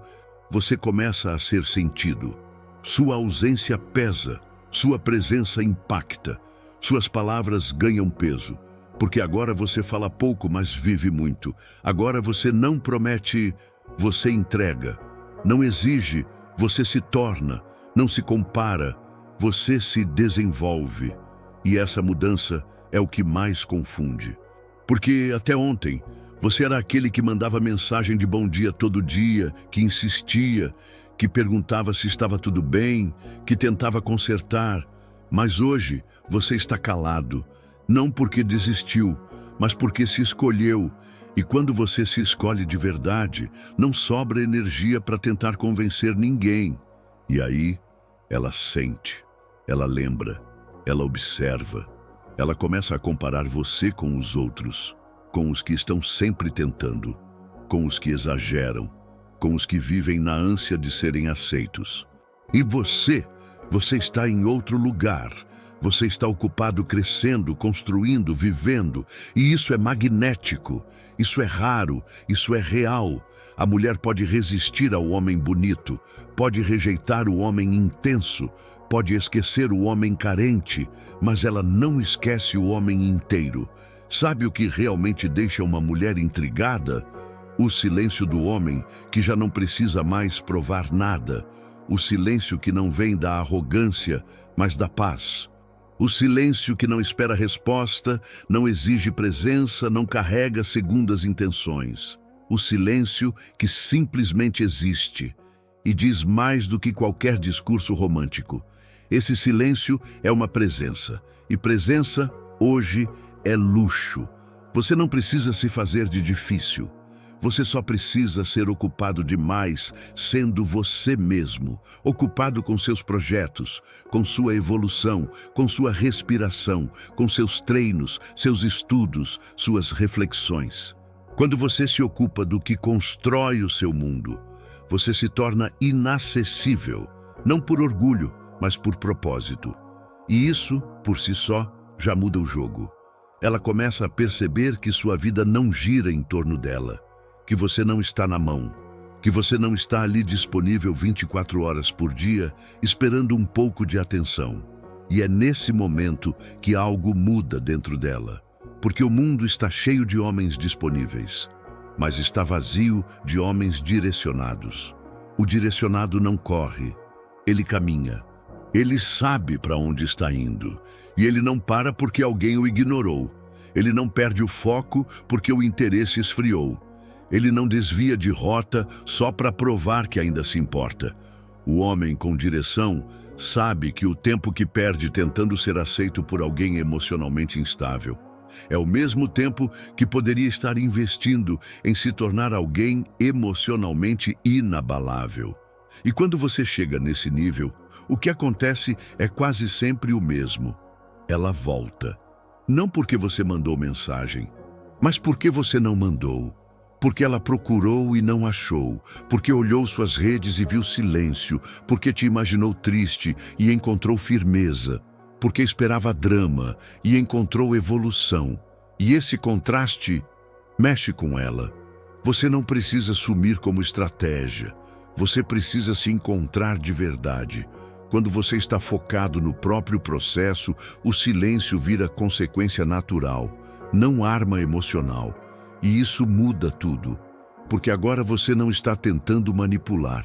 você começa a ser sentido. Sua ausência pesa, sua presença impacta, suas palavras ganham peso. Porque agora você fala pouco, mas vive muito. Agora você não promete, você entrega. Não exige, você se torna. Não se compara, você se desenvolve. E essa mudança é o que mais confunde. Porque até ontem, você era aquele que mandava mensagem de bom dia todo dia, que insistia, que perguntava se estava tudo bem, que tentava consertar. Mas hoje, você está calado. Não porque desistiu, mas porque se escolheu. E quando você se escolhe de verdade, não sobra energia para tentar convencer ninguém. E aí, ela sente, ela lembra, ela observa. Ela começa a comparar você com os outros, com os que estão sempre tentando, com os que exageram, com os que vivem na ânsia de serem aceitos. E você está em outro lugar. Você está ocupado crescendo, construindo, vivendo, e isso é magnético, isso é raro, isso é real. A mulher pode resistir ao homem bonito, pode rejeitar o homem intenso, pode esquecer o homem carente, mas ela não esquece o homem inteiro. Sabe o que realmente deixa uma mulher intrigada? O silêncio do homem que já não precisa mais provar nada. O silêncio que não vem da arrogância, mas da paz. O silêncio que não espera resposta, não exige presença, não carrega segundas intenções. O silêncio que simplesmente existe e diz mais do que qualquer discurso romântico. Esse silêncio é uma presença, e presença, hoje, é luxo. Você não precisa se fazer de difícil. Você só precisa ser ocupado demais, sendo você mesmo, ocupado com seus projetos, com sua evolução, com sua respiração, com seus treinos, seus estudos, suas reflexões. Quando você se ocupa do que constrói o seu mundo, você se torna inacessível, não por orgulho, mas por propósito. E isso, por si só, já muda o jogo. Ela começa a perceber que sua vida não gira em torno dela, que você não está na mão, que você não está ali disponível 24 horas por dia, esperando um pouco de atenção. E é nesse momento que algo muda dentro dela. porque o mundo está cheio de homens disponíveis, mas está vazio de homens direcionados. O direcionado não corre, ele caminha. Ele sabe para onde está indo, e ele não para porque alguém o ignorou. Ele não perde o foco porque o interesse esfriou. Ele não desvia de rota só para provar que ainda se importa. O homem com direção sabe que o tempo que perde tentando ser aceito por alguém emocionalmente instável é o mesmo tempo que poderia estar investindo em se tornar alguém emocionalmente inabalável. E quando você chega nesse nível, o que acontece é quase sempre o mesmo. Ela volta. Não porque você mandou mensagem, mas porque você não mandou. Porque ela procurou e não achou, porque olhou suas redes e viu silêncio, porque te imaginou triste e encontrou firmeza, porque esperava drama e encontrou evolução. E esse contraste mexe com ela. Você não precisa sumir como estratégia, você precisa se encontrar de verdade. Quando você está focado no próprio processo, o silêncio vira consequência natural, não arma emocional. E isso muda tudo, porque agora você não está tentando manipular.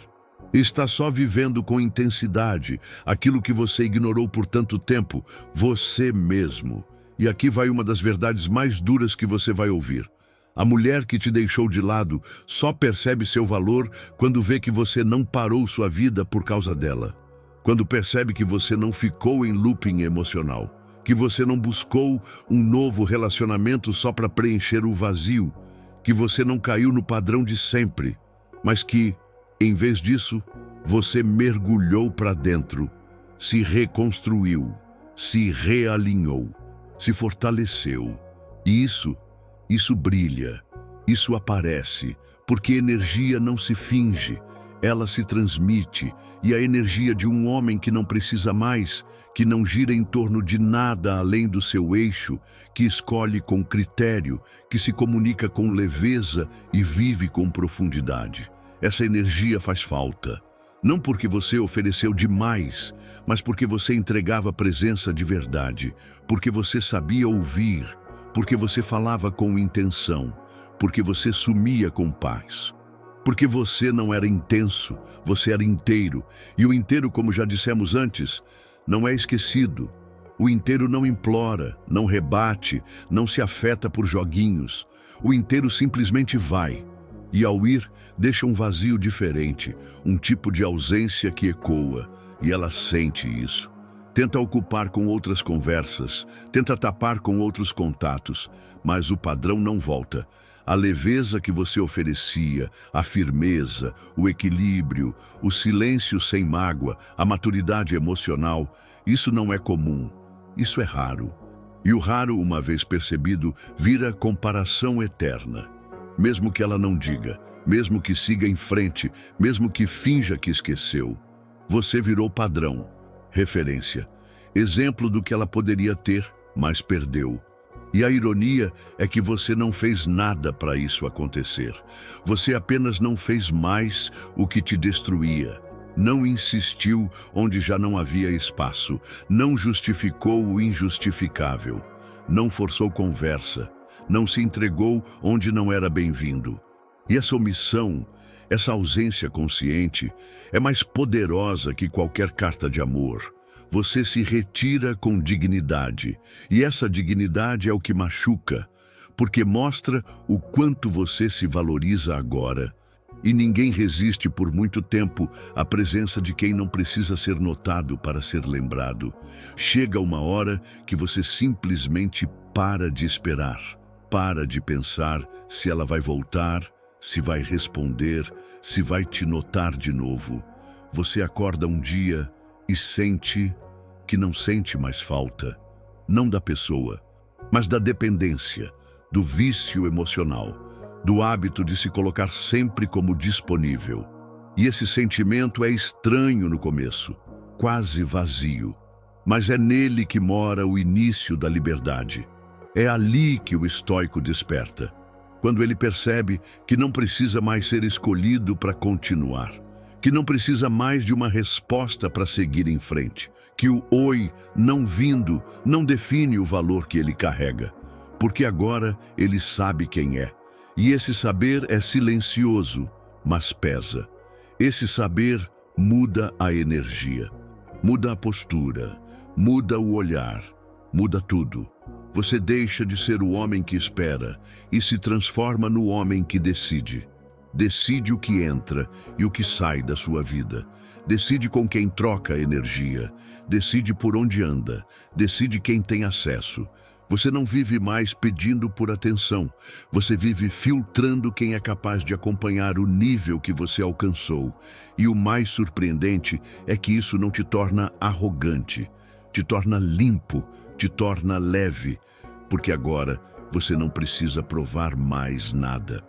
Está só vivendo com intensidade aquilo que você ignorou por tanto tempo, você mesmo. E aqui vai uma das verdades mais duras que você vai ouvir. A mulher que te deixou de lado só percebe seu valor quando vê que você não parou sua vida por causa dela. Quando percebe que você não ficou em looping emocional. Que você não buscou um novo relacionamento só para preencher o vazio, que você não caiu no padrão de sempre, mas que, em vez disso, você mergulhou para dentro, se reconstruiu, se realinhou, se fortaleceu. E isso brilha, isso aparece, porque energia não se finge, ela se transmite, e a energia de um homem que não precisa mais, que não gira em torno de nada além do seu eixo, que escolhe com critério, que se comunica com leveza e vive com profundidade. Essa energia faz falta, não porque você ofereceu demais, mas porque você entregava presença de verdade, porque você sabia ouvir, porque você falava com intenção, porque você sumia com paz. Porque você não era intenso, você era inteiro. E o inteiro, como já dissemos antes, não é esquecido. O inteiro não implora, não rebate, não se afeta por joguinhos. O inteiro simplesmente vai. E ao ir, deixa um vazio diferente, um tipo de ausência que ecoa. E ela sente isso. Tenta ocupar com outras conversas, tenta tapar com outros contatos, mas o padrão não volta. A leveza que você oferecia, a firmeza, o equilíbrio, o silêncio sem mágoa, a maturidade emocional, isso não é comum, isso é raro. E o raro, uma vez percebido, vira comparação eterna. Mesmo que ela não diga, mesmo que siga em frente, mesmo que finja que esqueceu, você virou padrão, referência, exemplo do que ela poderia ter, mas perdeu. E a ironia é que você não fez nada para isso acontecer. Você apenas não fez mais o que te destruía. Não insistiu onde já não havia espaço. Não justificou o injustificável. Não forçou conversa. Não se entregou onde não era bem-vindo. E essa omissão, essa ausência consciente, é mais poderosa que qualquer carta de amor. Você se retira com dignidade, e essa dignidade é o que machuca, porque mostra o quanto você se valoriza agora. E ninguém resiste por muito tempo à presença de quem não precisa ser notado para ser lembrado. Chega uma hora que você simplesmente para de esperar, para de pensar se ela vai voltar, se vai responder, se vai te notar de novo. Você acorda um dia e sente que não sente mais falta, não da pessoa, mas da dependência, do vício emocional, do hábito de se colocar sempre como disponível. E esse sentimento é estranho no começo, quase vazio, mas é nele que mora o início da liberdade. É ali que o estoico desperta, quando ele percebe que não precisa mais ser escolhido para continuar, que não precisa mais de uma resposta para seguir em frente, que o oi não vindo não define o valor que ele carrega, porque agora ele sabe quem é. E esse saber é silencioso, mas pesa. Esse saber muda a energia, muda a postura, muda o olhar, muda tudo. Você deixa de ser o homem que espera e se transforma no homem que decide. Decide o que entra e o que sai da sua vida. Decide com quem troca energia. Decide por onde anda. Decide quem tem acesso. Você não vive mais pedindo por atenção. Você vive filtrando quem é capaz de acompanhar o nível que você alcançou. E o mais surpreendente é que isso não te torna arrogante, te torna limpo, te torna leve, porque agora você não precisa provar mais nada.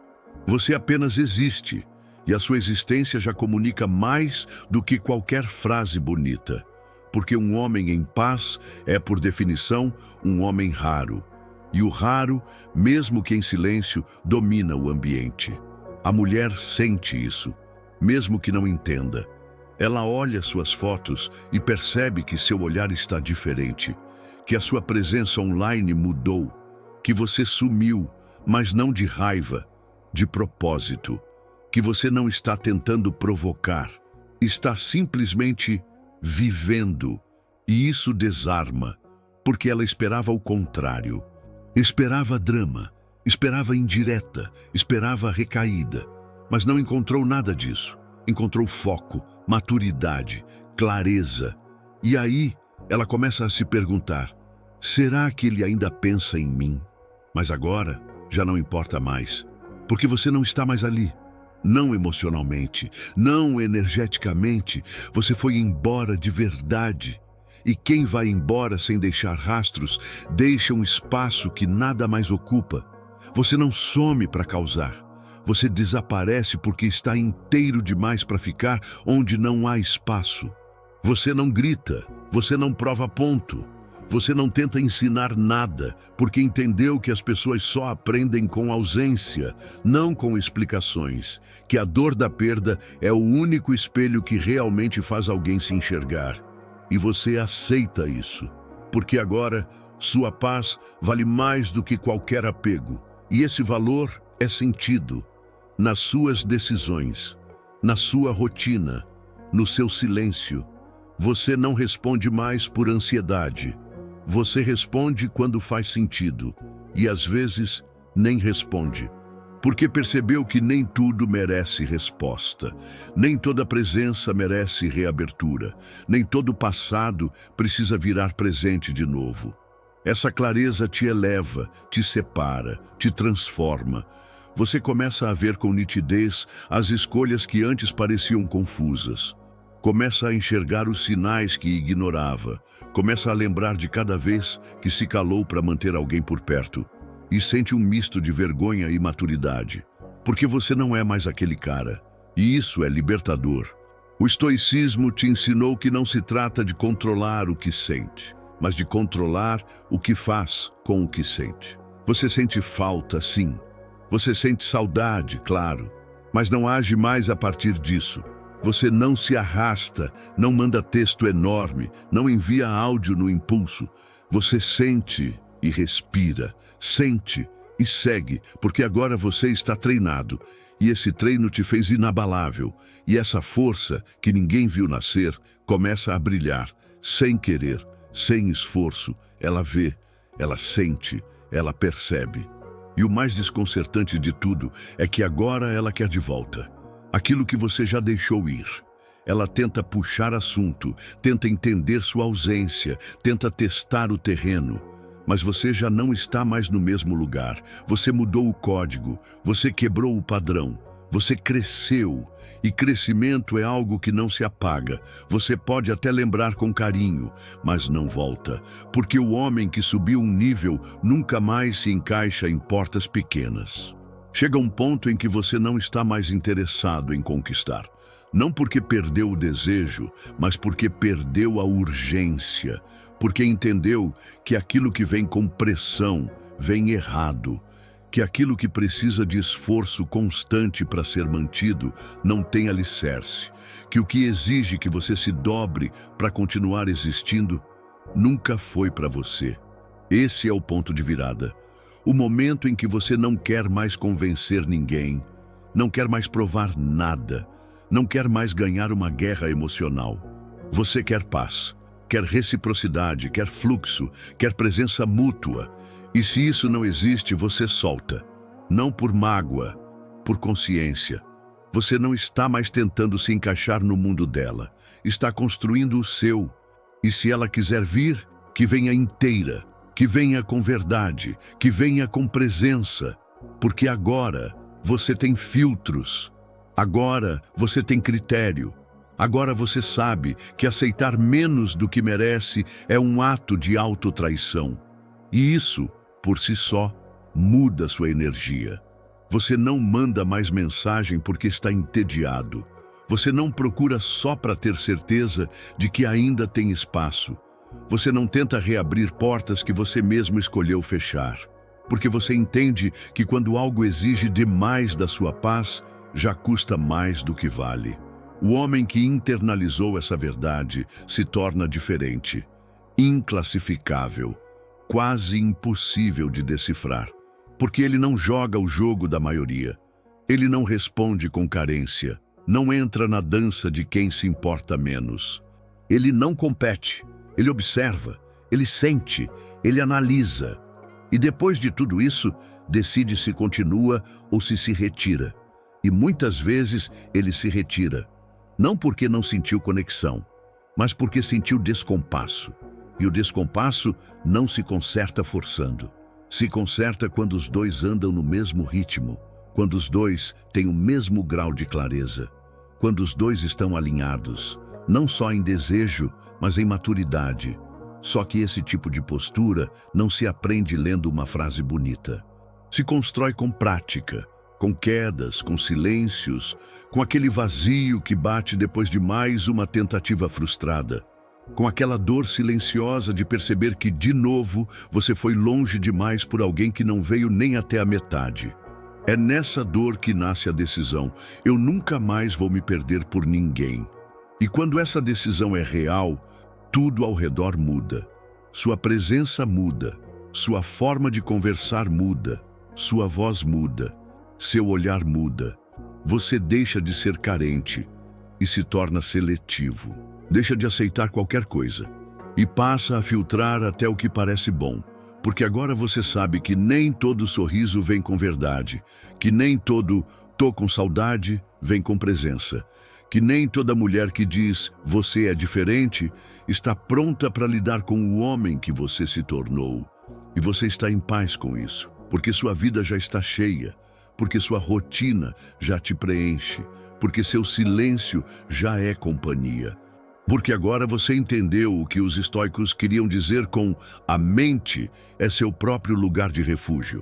Você apenas existe, e a sua existência já comunica mais do que qualquer frase bonita. Porque um homem em paz é, por definição, um homem raro. E o raro, mesmo que em silêncio, domina o ambiente. A mulher sente isso, mesmo que não entenda. Ela olha suas fotos e percebe que seu olhar está diferente, que a sua presença online mudou, que você sumiu, mas não de raiva, de propósito, que você não está tentando provocar, está simplesmente vivendo, e isso desarma, porque ela esperava o contrário. Esperava drama, esperava indireta, esperava recaída, mas não encontrou nada disso. Encontrou foco, maturidade, clareza. E aí ela começa a se perguntar: será que ele ainda pensa em mim? Mas agora já não importa mais, porque você não está mais ali. Não emocionalmente, não energeticamente, você foi embora de verdade. E quem vai embora sem deixar rastros, deixa um espaço que nada mais ocupa. Você não some para causar. Você desaparece porque está inteiro demais para ficar onde não há espaço. Você não grita, você não prova ponto. Você não tenta ensinar nada, porque entendeu que as pessoas só aprendem com ausência, não com explicações, que a dor da perda é o único espelho que realmente faz alguém se enxergar. E você aceita isso, porque agora sua paz vale mais do que qualquer apego. E esse valor é sentido nas suas decisões, na sua rotina, no seu silêncio. Você não responde mais por ansiedade. Você responde quando faz sentido, e às vezes nem responde, porque percebeu que nem tudo merece resposta, nem toda presença merece reabertura, nem todo passado precisa virar presente de novo. Essa clareza te eleva, te separa, te transforma. Você começa a ver com nitidez as escolhas que antes pareciam confusas. Começa a enxergar os sinais que ignorava. Começa a lembrar de cada vez que se calou para manter alguém por perto. E sente um misto de vergonha e maturidade. Porque você não é mais aquele cara. E isso é libertador. O estoicismo te ensinou que não se trata de controlar o que sente, mas de controlar o que faz com o que sente. Você sente falta, sim. Você sente saudade, claro. Mas não age mais a partir disso. Você não se arrasta, não manda texto enorme, não envia áudio no impulso. Você sente e respira, sente e segue, porque agora você está treinado. E esse treino te fez inabalável. E essa força, que ninguém viu nascer, começa a brilhar, sem querer, sem esforço. Ela vê, ela sente, ela percebe. E o mais desconcertante de tudo é que agora ela quer de volta aquilo que você já deixou ir. Ela tenta puxar assunto, tenta entender sua ausência, tenta testar o terreno. Mas você já não está mais no mesmo lugar. Você mudou o código, você quebrou o padrão, você cresceu. E crescimento é algo que não se apaga. Você pode até lembrar com carinho, mas não volta. Porque o homem que subiu um nível nunca mais se encaixa em portas pequenas. Chega um ponto em que você não está mais interessado em conquistar. Não porque perdeu o desejo, mas porque perdeu a urgência. Porque entendeu que aquilo que vem com pressão vem errado. Que aquilo que precisa de esforço constante para ser mantido não tem alicerce. Que o que exige que você se dobre para continuar existindo nunca foi para você. Esse é o ponto de virada. O momento em que você não quer mais convencer ninguém, não quer mais provar nada, não quer mais ganhar uma guerra emocional. Você quer paz, quer reciprocidade, quer fluxo, quer presença mútua. E se isso não existe, você solta. Não por mágoa, por consciência. Você não está mais tentando se encaixar no mundo dela. Está construindo o seu. E se ela quiser vir, que venha inteira, que venha com verdade, que venha com presença. Porque agora você tem filtros. Agora você tem critério. Agora você sabe que aceitar menos do que merece é um ato de autotraição. E isso, por si só, muda sua energia. Você não manda mais mensagem porque está entediado. Você não procura só para ter certeza de que ainda tem espaço. Você não tenta reabrir portas que você mesmo escolheu fechar. Porque você entende que quando algo exige demais da sua paz, já custa mais do que vale. O homem que internalizou essa verdade se torna diferente, inclassificável, quase impossível de decifrar. Porque ele não joga o jogo da maioria. Ele não responde com carência, não entra na dança de quem se importa menos. Ele não compete, ele observa, ele sente, ele analisa. E depois de tudo isso, decide se continua ou se retira. E muitas vezes ele se retira, não porque não sentiu conexão, mas porque sentiu descompasso. E o descompasso não se conserta forçando. Se conserta quando os dois andam no mesmo ritmo, quando os dois têm o mesmo grau de clareza, quando os dois estão alinhados, não só em desejo, mas em maturidade. Só que esse tipo de postura não se aprende lendo uma frase bonita. Se constrói com prática, com quedas, com silêncios, com aquele vazio que bate depois de mais uma tentativa frustrada. Com aquela dor silenciosa de perceber que, de novo, você foi longe demais por alguém que não veio nem até a metade. É nessa dor que nasce a decisão: eu nunca mais vou me perder por ninguém. E quando essa decisão é real, tudo ao redor muda. Sua presença muda, sua forma de conversar muda, sua voz muda, seu olhar muda. Você deixa de ser carente e se torna seletivo. Deixa de aceitar qualquer coisa e passa a filtrar até o que parece bom, porque agora você sabe que nem todo sorriso vem com verdade, que nem todo "tô com saudade" vem com presença, que nem toda mulher que diz "você é diferente" está pronta para lidar com o homem que você se tornou. E você está em paz com isso, porque sua vida já está cheia, porque sua rotina já te preenche, porque seu silêncio já é companhia. Porque agora você entendeu o que os estoicos queriam dizer com "a mente é seu próprio lugar de refúgio".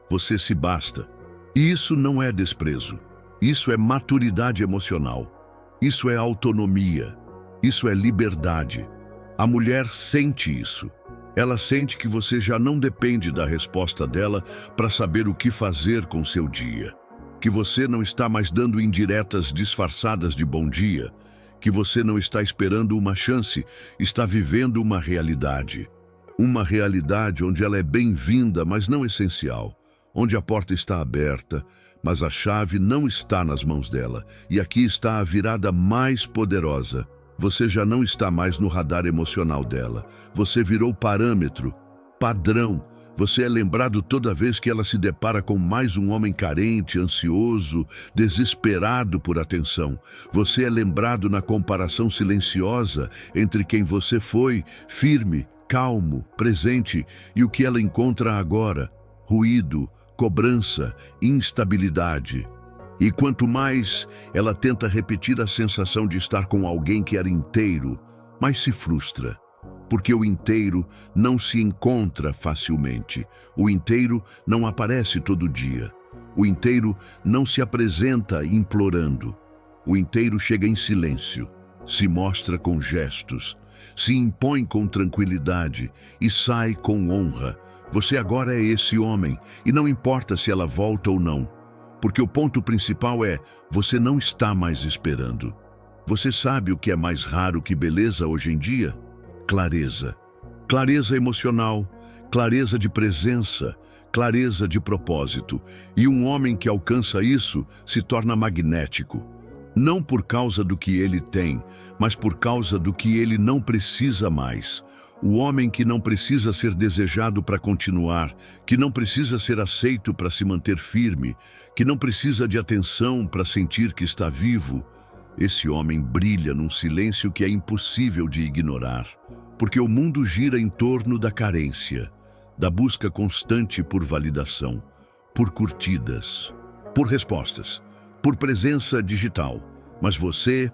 Você se basta. E isso não é desprezo. Isso é maturidade emocional. Isso é autonomia. Isso é liberdade. A mulher sente isso. Ela sente que você já não depende da resposta dela para saber o que fazer com seu dia. Que você não está mais dando indiretas disfarçadas de bom dia. Que você não está esperando uma chance, está vivendo uma realidade. Uma realidade onde ela é bem-vinda, mas não essencial. Onde a porta está aberta, mas a chave não está nas mãos dela. E aqui está a virada mais poderosa. Você já não está mais no radar emocional dela. Você virou parâmetro, padrão. Você é lembrado toda vez que ela se depara com mais um homem carente, ansioso, desesperado por atenção. Você é lembrado na comparação silenciosa entre quem você foi, firme, calmo, presente, e o que ela encontra agora: ruído, cobrança, instabilidade. E quanto mais ela tenta repetir a sensação de estar com alguém que era inteiro, mais se frustra. Porque o inteiro não se encontra facilmente. O inteiro não aparece todo dia. O inteiro não se apresenta implorando. O inteiro chega em silêncio, se mostra com gestos, se impõe com tranquilidade e sai com honra. Você agora é esse homem, e não importa se ela volta ou não. Porque o ponto principal é: você não está mais esperando. Você sabe o que é mais raro que beleza hoje em dia? Clareza. Clareza emocional, clareza de presença, clareza de propósito. E um homem que alcança isso se torna magnético. Não por causa do que ele tem, mas por causa do que ele não precisa mais. O homem que não precisa ser desejado para continuar, que não precisa ser aceito para se manter firme, que não precisa de atenção para sentir que está vivo, esse homem brilha num silêncio que é impossível de ignorar. Porque o mundo gira em torno da carência, da busca constante por validação, por curtidas, por respostas, por presença digital. Mas você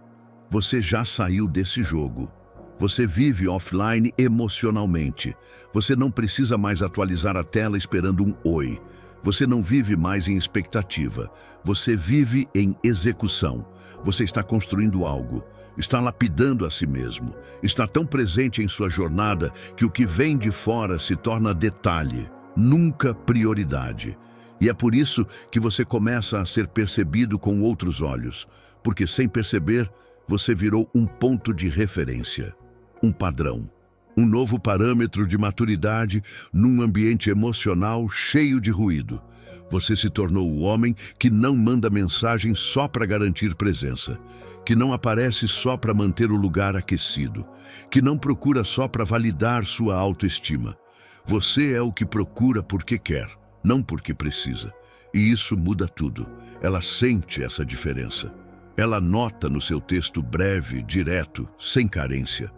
já saiu desse jogo. Você vive offline emocionalmente. Você não precisa mais atualizar a tela esperando um oi. Você não vive mais em expectativa. Você vive em execução. Você está construindo algo. Está lapidando a si mesmo. Está tão presente em sua jornada que o que vem de fora se torna detalhe, nunca prioridade. E é por isso que você começa a ser percebido com outros olhos. Porque sem perceber, você virou um ponto de referência. Um padrão, um novo parâmetro de maturidade num ambiente emocional cheio de ruído. Você se tornou o homem que não manda mensagem só para garantir presença, que não aparece só para manter o lugar aquecido, que não procura só para validar sua autoestima. Você é o que procura porque quer, não porque precisa. E isso muda tudo. Ela sente essa diferença. Ela nota no seu texto breve, direto, sem carência.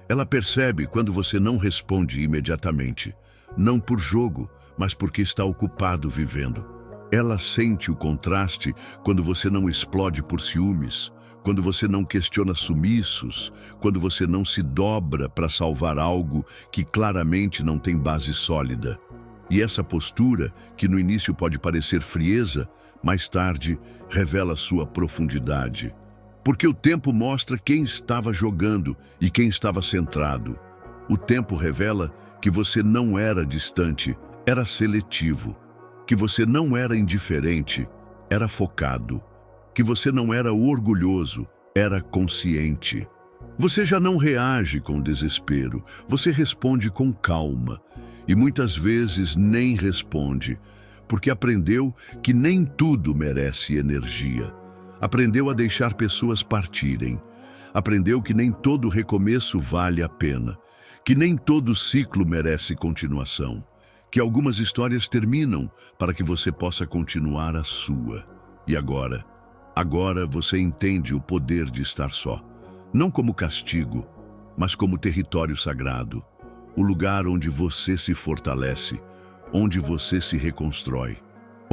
Ela percebe quando você não responde imediatamente, não por jogo, mas porque está ocupado vivendo. Ela sente o contraste quando você não explode por ciúmes, quando você não questiona sumiços, quando você não se dobra para salvar algo que claramente não tem base sólida. E essa postura, que no início pode parecer frieza, mais tarde revela sua profundidade. Porque o tempo mostra quem estava jogando e quem estava centrado. O tempo revela que você não era distante, era seletivo. Que você não era indiferente, era focado. Que você não era orgulhoso, era consciente. Você já não reage com desespero, você responde com calma. E muitas vezes nem responde, porque aprendeu que nem tudo merece energia. Aprendeu a deixar pessoas partirem. Aprendeu que nem todo recomeço vale a pena. Que nem todo ciclo merece continuação. Que algumas histórias terminam para que você possa continuar a sua. E agora você entende o poder de estar só. Não como castigo, mas como território sagrado. O lugar onde você se fortalece, onde você se reconstrói.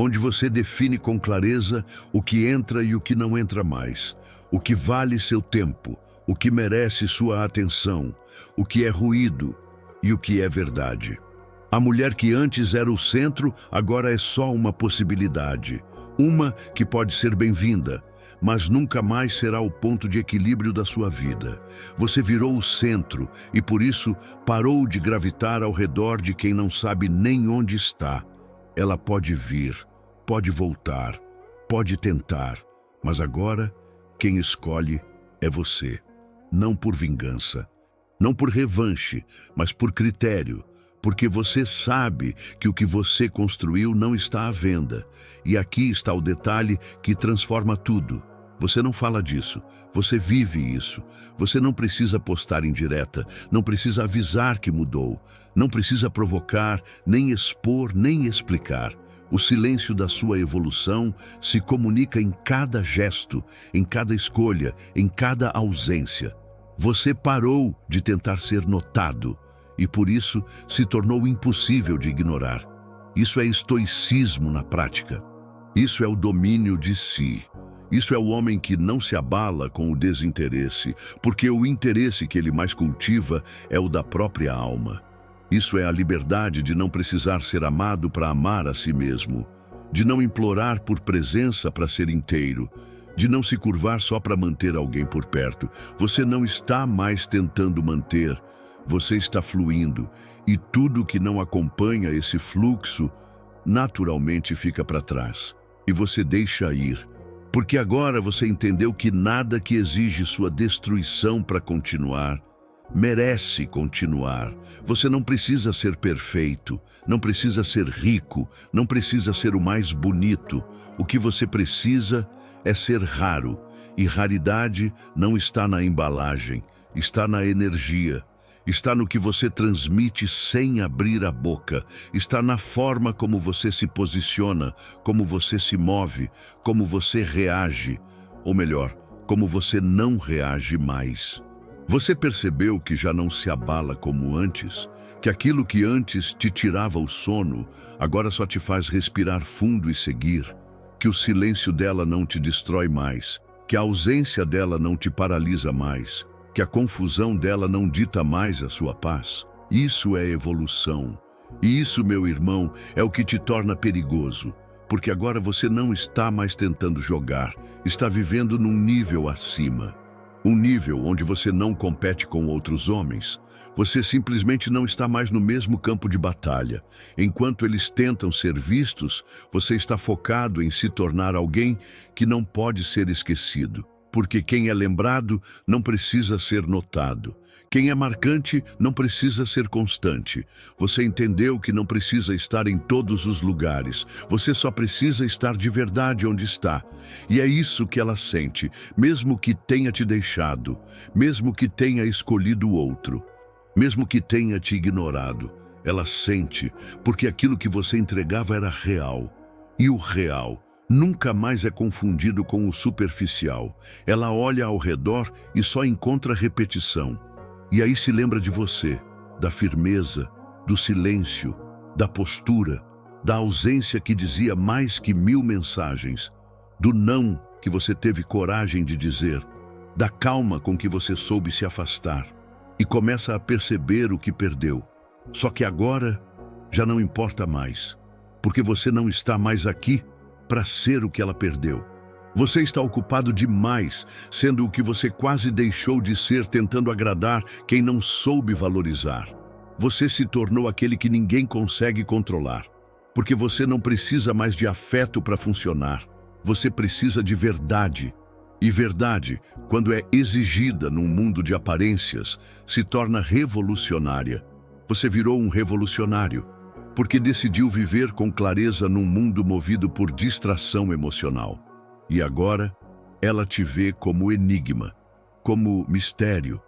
Onde você define com clareza o que entra e o que não entra mais, o que vale seu tempo, o que merece sua atenção, o que é ruído e o que é verdade. A mulher que antes era o centro, agora é só uma possibilidade, uma que pode ser bem-vinda, mas nunca mais será o ponto de equilíbrio da sua vida. Você virou o centro e, por isso, parou de gravitar ao redor de quem não sabe nem onde está. Ela pode vir, pode voltar, pode tentar, mas agora quem escolhe é você. Não por vingança, não por revanche, mas por critério, porque você sabe que o que você construiu não está à venda. E aqui está o detalhe que transforma tudo. Você não fala disso, você vive isso. Você não precisa postar em direta, não precisa avisar que mudou, não precisa provocar, nem expor, nem explicar. O silêncio da sua evolução se comunica em cada gesto, em cada escolha, em cada ausência. Você parou de tentar ser notado e, por isso, se tornou impossível de ignorar. Isso é estoicismo na prática. Isso é o domínio de si. Isso é o homem que não se abala com o desinteresse, porque o interesse que ele mais cultiva é o da própria alma. Isso é a liberdade de não precisar ser amado para amar a si mesmo, de não implorar por presença para ser inteiro, de não se curvar só para manter alguém por perto. Você não está mais tentando manter, você está fluindo, e tudo que não acompanha esse fluxo naturalmente fica para trás, e você deixa ir. Porque agora você entendeu que nada que exige sua destruição para continuar merece continuar. Você não precisa ser perfeito, não precisa ser rico, não precisa ser o mais bonito. O que você precisa é ser raro. E raridade não está na embalagem, está na energia. Está no que você transmite sem abrir a boca. Está na forma como você se posiciona, como você se move, como você reage. Ou melhor, como você não reage mais. Você percebeu que já não se abala como antes? Que aquilo que antes te tirava o sono, agora só te faz respirar fundo e seguir? Que o silêncio dela não te destrói mais? Que a ausência dela não te paralisa mais? Que a confusão dela não dita mais a sua paz? Isso é evolução. E isso, meu irmão, é o que te torna perigoso. Porque agora você não está mais tentando jogar, está vivendo num nível acima. Um nível onde você não compete com outros homens. Você simplesmente não está mais no mesmo campo de batalha. Enquanto eles tentam ser vistos, você está focado em se tornar alguém que não pode ser esquecido. Porque quem é lembrado não precisa ser notado. Quem é marcante não precisa ser constante. Você entendeu que não precisa estar em todos os lugares. Você só precisa estar de verdade onde está. E é isso que ela sente, mesmo que tenha te deixado, mesmo que tenha escolhido outro, mesmo que tenha te ignorado. Ela sente, porque aquilo que você entregava era real. E o real nunca mais é confundido com o superficial. Ela olha ao redor e só encontra repetição. E aí se lembra de você, da firmeza, do silêncio, da postura, da ausência que dizia mais que 1000 mensagens, do não que você teve coragem de dizer, da calma com que você soube se afastar. E começa a perceber o que perdeu. Só que agora já não importa mais, porque você não está mais aqui para ser o que ela perdeu. Você está ocupado demais, sendo o que você quase deixou de ser, tentando agradar quem não soube valorizar. Você se tornou aquele que ninguém consegue controlar, porque você não precisa mais de afeto para funcionar. Você precisa de verdade. E verdade, quando é exigida num mundo de aparências, se torna revolucionária. Você virou um revolucionário, porque decidiu viver com clareza num mundo movido por distração emocional. E agora, ela te vê como enigma, como mistério,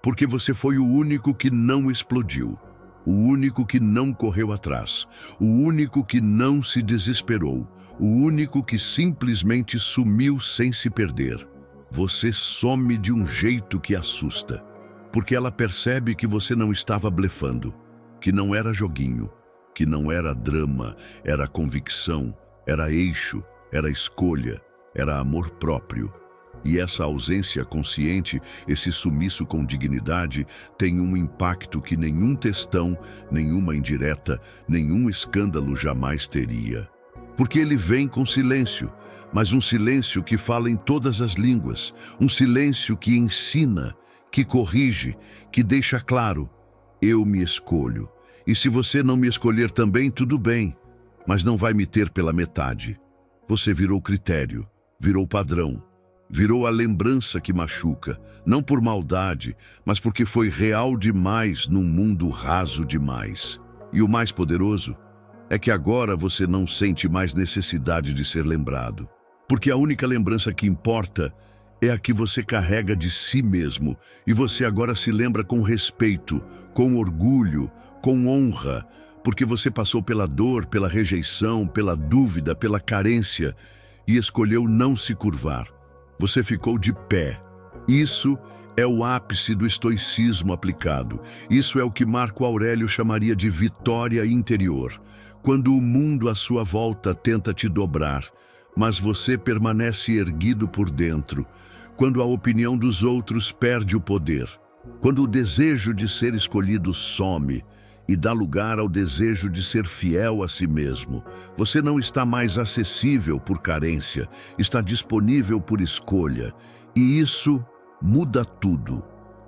porque você foi o único que não explodiu, o único que não correu atrás, o único que não se desesperou, o único que simplesmente sumiu sem se perder. Você some de um jeito que assusta, porque ela percebe que você não estava blefando, que não era joguinho, que não era drama, era convicção, era eixo, era escolha, era amor próprio. E essa ausência consciente, esse sumiço com dignidade, tem um impacto que nenhum textão, nenhuma indireta, nenhum escândalo jamais teria. Porque ele vem com silêncio, mas um silêncio que fala em todas as línguas, um silêncio que ensina, que corrige, que deixa claro: eu me escolho. E se você não me escolher também, tudo bem, mas não vai me ter pela metade. Você virou critério, virou padrão, virou a lembrança que machuca, não por maldade, mas porque foi real demais num mundo raso demais. E o mais poderoso é que agora você não sente mais necessidade de ser lembrado, porque a única lembrança que importa é a que você carrega de si mesmo, e você agora se lembra com respeito, com orgulho, com honra, porque você passou pela dor, pela rejeição, pela dúvida, pela carência, e escolheu não se curvar. Você ficou de pé. Isso é o ápice do estoicismo aplicado. Isso é o que Marco Aurélio chamaria de vitória interior. Quando o mundo à sua volta tenta te dobrar, mas você permanece erguido por dentro. Quando a opinião dos outros perde o poder. Quando o desejo de ser escolhido some e dá lugar ao desejo de ser fiel a si mesmo. Você não está mais acessível por carência, está disponível por escolha. E isso muda tudo.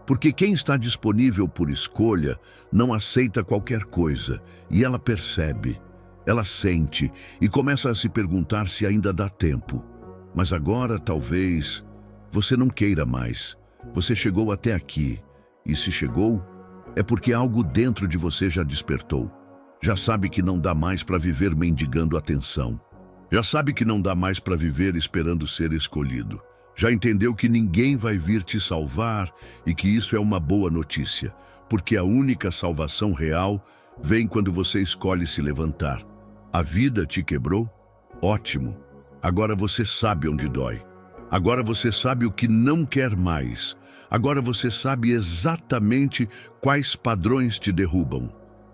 Porque quem está disponível por escolha não aceita qualquer coisa. E ela percebe, ela sente e começa a se perguntar se ainda dá tempo. Mas agora, talvez, você não queira mais. Você chegou até aqui. E se chegou, é porque algo dentro de você já despertou. Já sabe que não dá mais para viver mendigando atenção. Já sabe que não dá mais para viver esperando ser escolhido. Já entendeu que ninguém vai vir te salvar e que isso é uma boa notícia, porque a única salvação real vem quando você escolhe se levantar. A vida te quebrou? Ótimo. Agora você sabe onde dói. Agora você sabe o que não quer mais. Agora você sabe exatamente quais padrões te derrubam.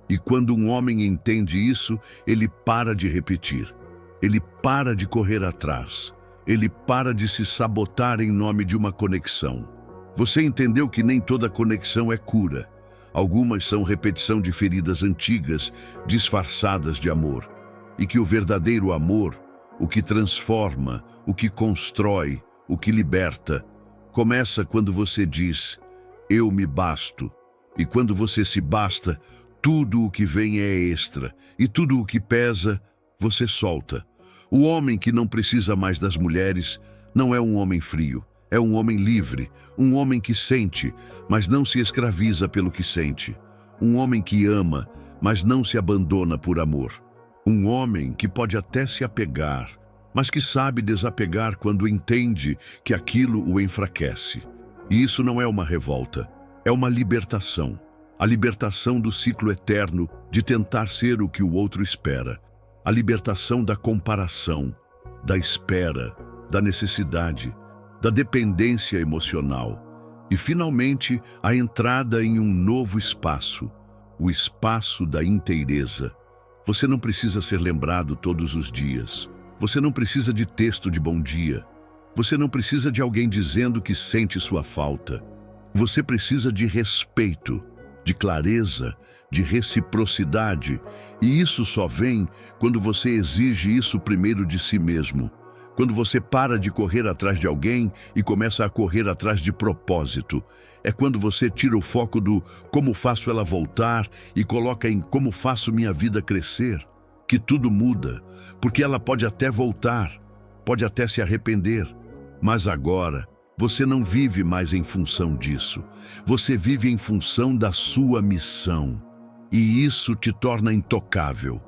E quando um homem entende isso, ele para de repetir. Ele para de correr atrás. Ele para de se sabotar em nome de uma conexão. Você entendeu que nem toda conexão é cura. Algumas são repetição de feridas antigas, disfarçadas de amor. E que o verdadeiro amor, o que transforma, o que constrói, o que liberta, começa quando você diz, eu me basto. E quando você se basta, tudo o que vem é extra. E tudo o que pesa, você solta. O homem que não precisa mais das mulheres não é um homem frio. É um homem livre, um homem que sente, mas não se escraviza pelo que sente. Um homem que ama, mas não se abandona por amor. Um homem que pode até se apegar, mas que sabe desapegar quando entende que aquilo o enfraquece. E isso não é uma revolta, é uma libertação. A libertação do ciclo eterno de tentar ser o que o outro espera. A libertação da comparação, da espera, da necessidade, da dependência emocional. E, finalmente, a entrada em um novo espaço, o espaço da inteireza. Você não precisa ser lembrado todos os dias. Você não precisa de texto de bom dia. Você não precisa de alguém dizendo que sente sua falta. Você precisa de respeito, de clareza, de reciprocidade. E isso só vem quando você exige isso primeiro de si mesmo. Quando você para de correr atrás de alguém e começa a correr atrás de propósito. É quando você tira o foco do como faço ela voltar e coloca em como faço minha vida crescer. Que tudo muda, porque ela pode até voltar, pode até se arrepender. Mas agora, você não vive mais em função disso. Você vive em função da sua missão. E isso te torna intocável.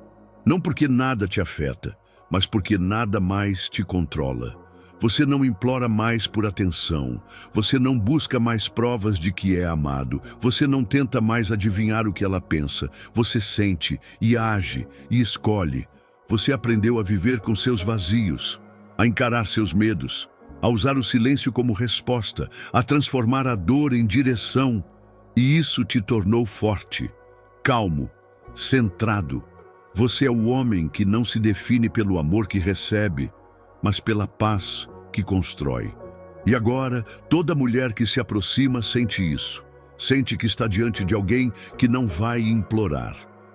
Não porque nada te afeta, mas porque nada mais te controla. Você não implora mais por atenção. Você não busca mais provas de que é amado. Você não tenta mais adivinhar o que ela pensa. Você sente e age e escolhe. Você aprendeu a viver com seus vazios, a encarar seus medos, a usar o silêncio como resposta, a transformar a dor em direção. E isso te tornou forte, calmo, centrado. Você é o homem que não se define pelo amor que recebe, mas pela paz que constrói. E agora, toda mulher que se aproxima sente isso. Sente que está diante de alguém que não vai implorar,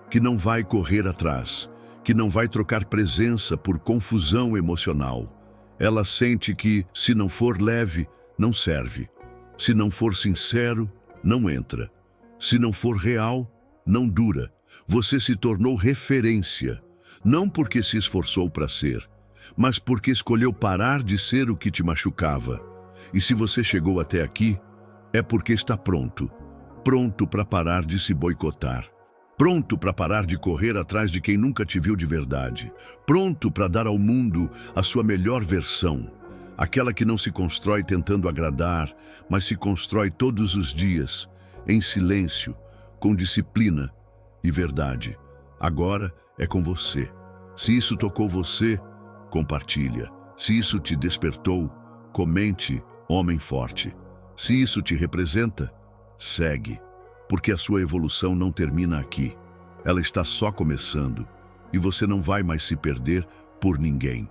que não vai correr atrás, que não vai trocar presença por confusão emocional. Ela sente que, se não for leve, não serve. Se não for sincero, não entra. Se não for real, não dura. Você se tornou referência, não porque se esforçou para ser, mas porque escolheu parar de ser o que te machucava. E se você chegou até aqui, é porque está pronto. Pronto para parar de se boicotar. Pronto para parar de correr atrás de quem nunca te viu de verdade. Pronto para dar ao mundo a sua melhor versão. Aquela que não se constrói tentando agradar, mas se constrói todos os dias, em silêncio, com disciplina e verdade. Agora é com você. Se isso tocou você, compartilha. Se isso te despertou, comente, homem forte. Se isso te representa, segue. Porque a sua evolução não termina aqui. Ela está só começando. E você não vai mais se perder por ninguém.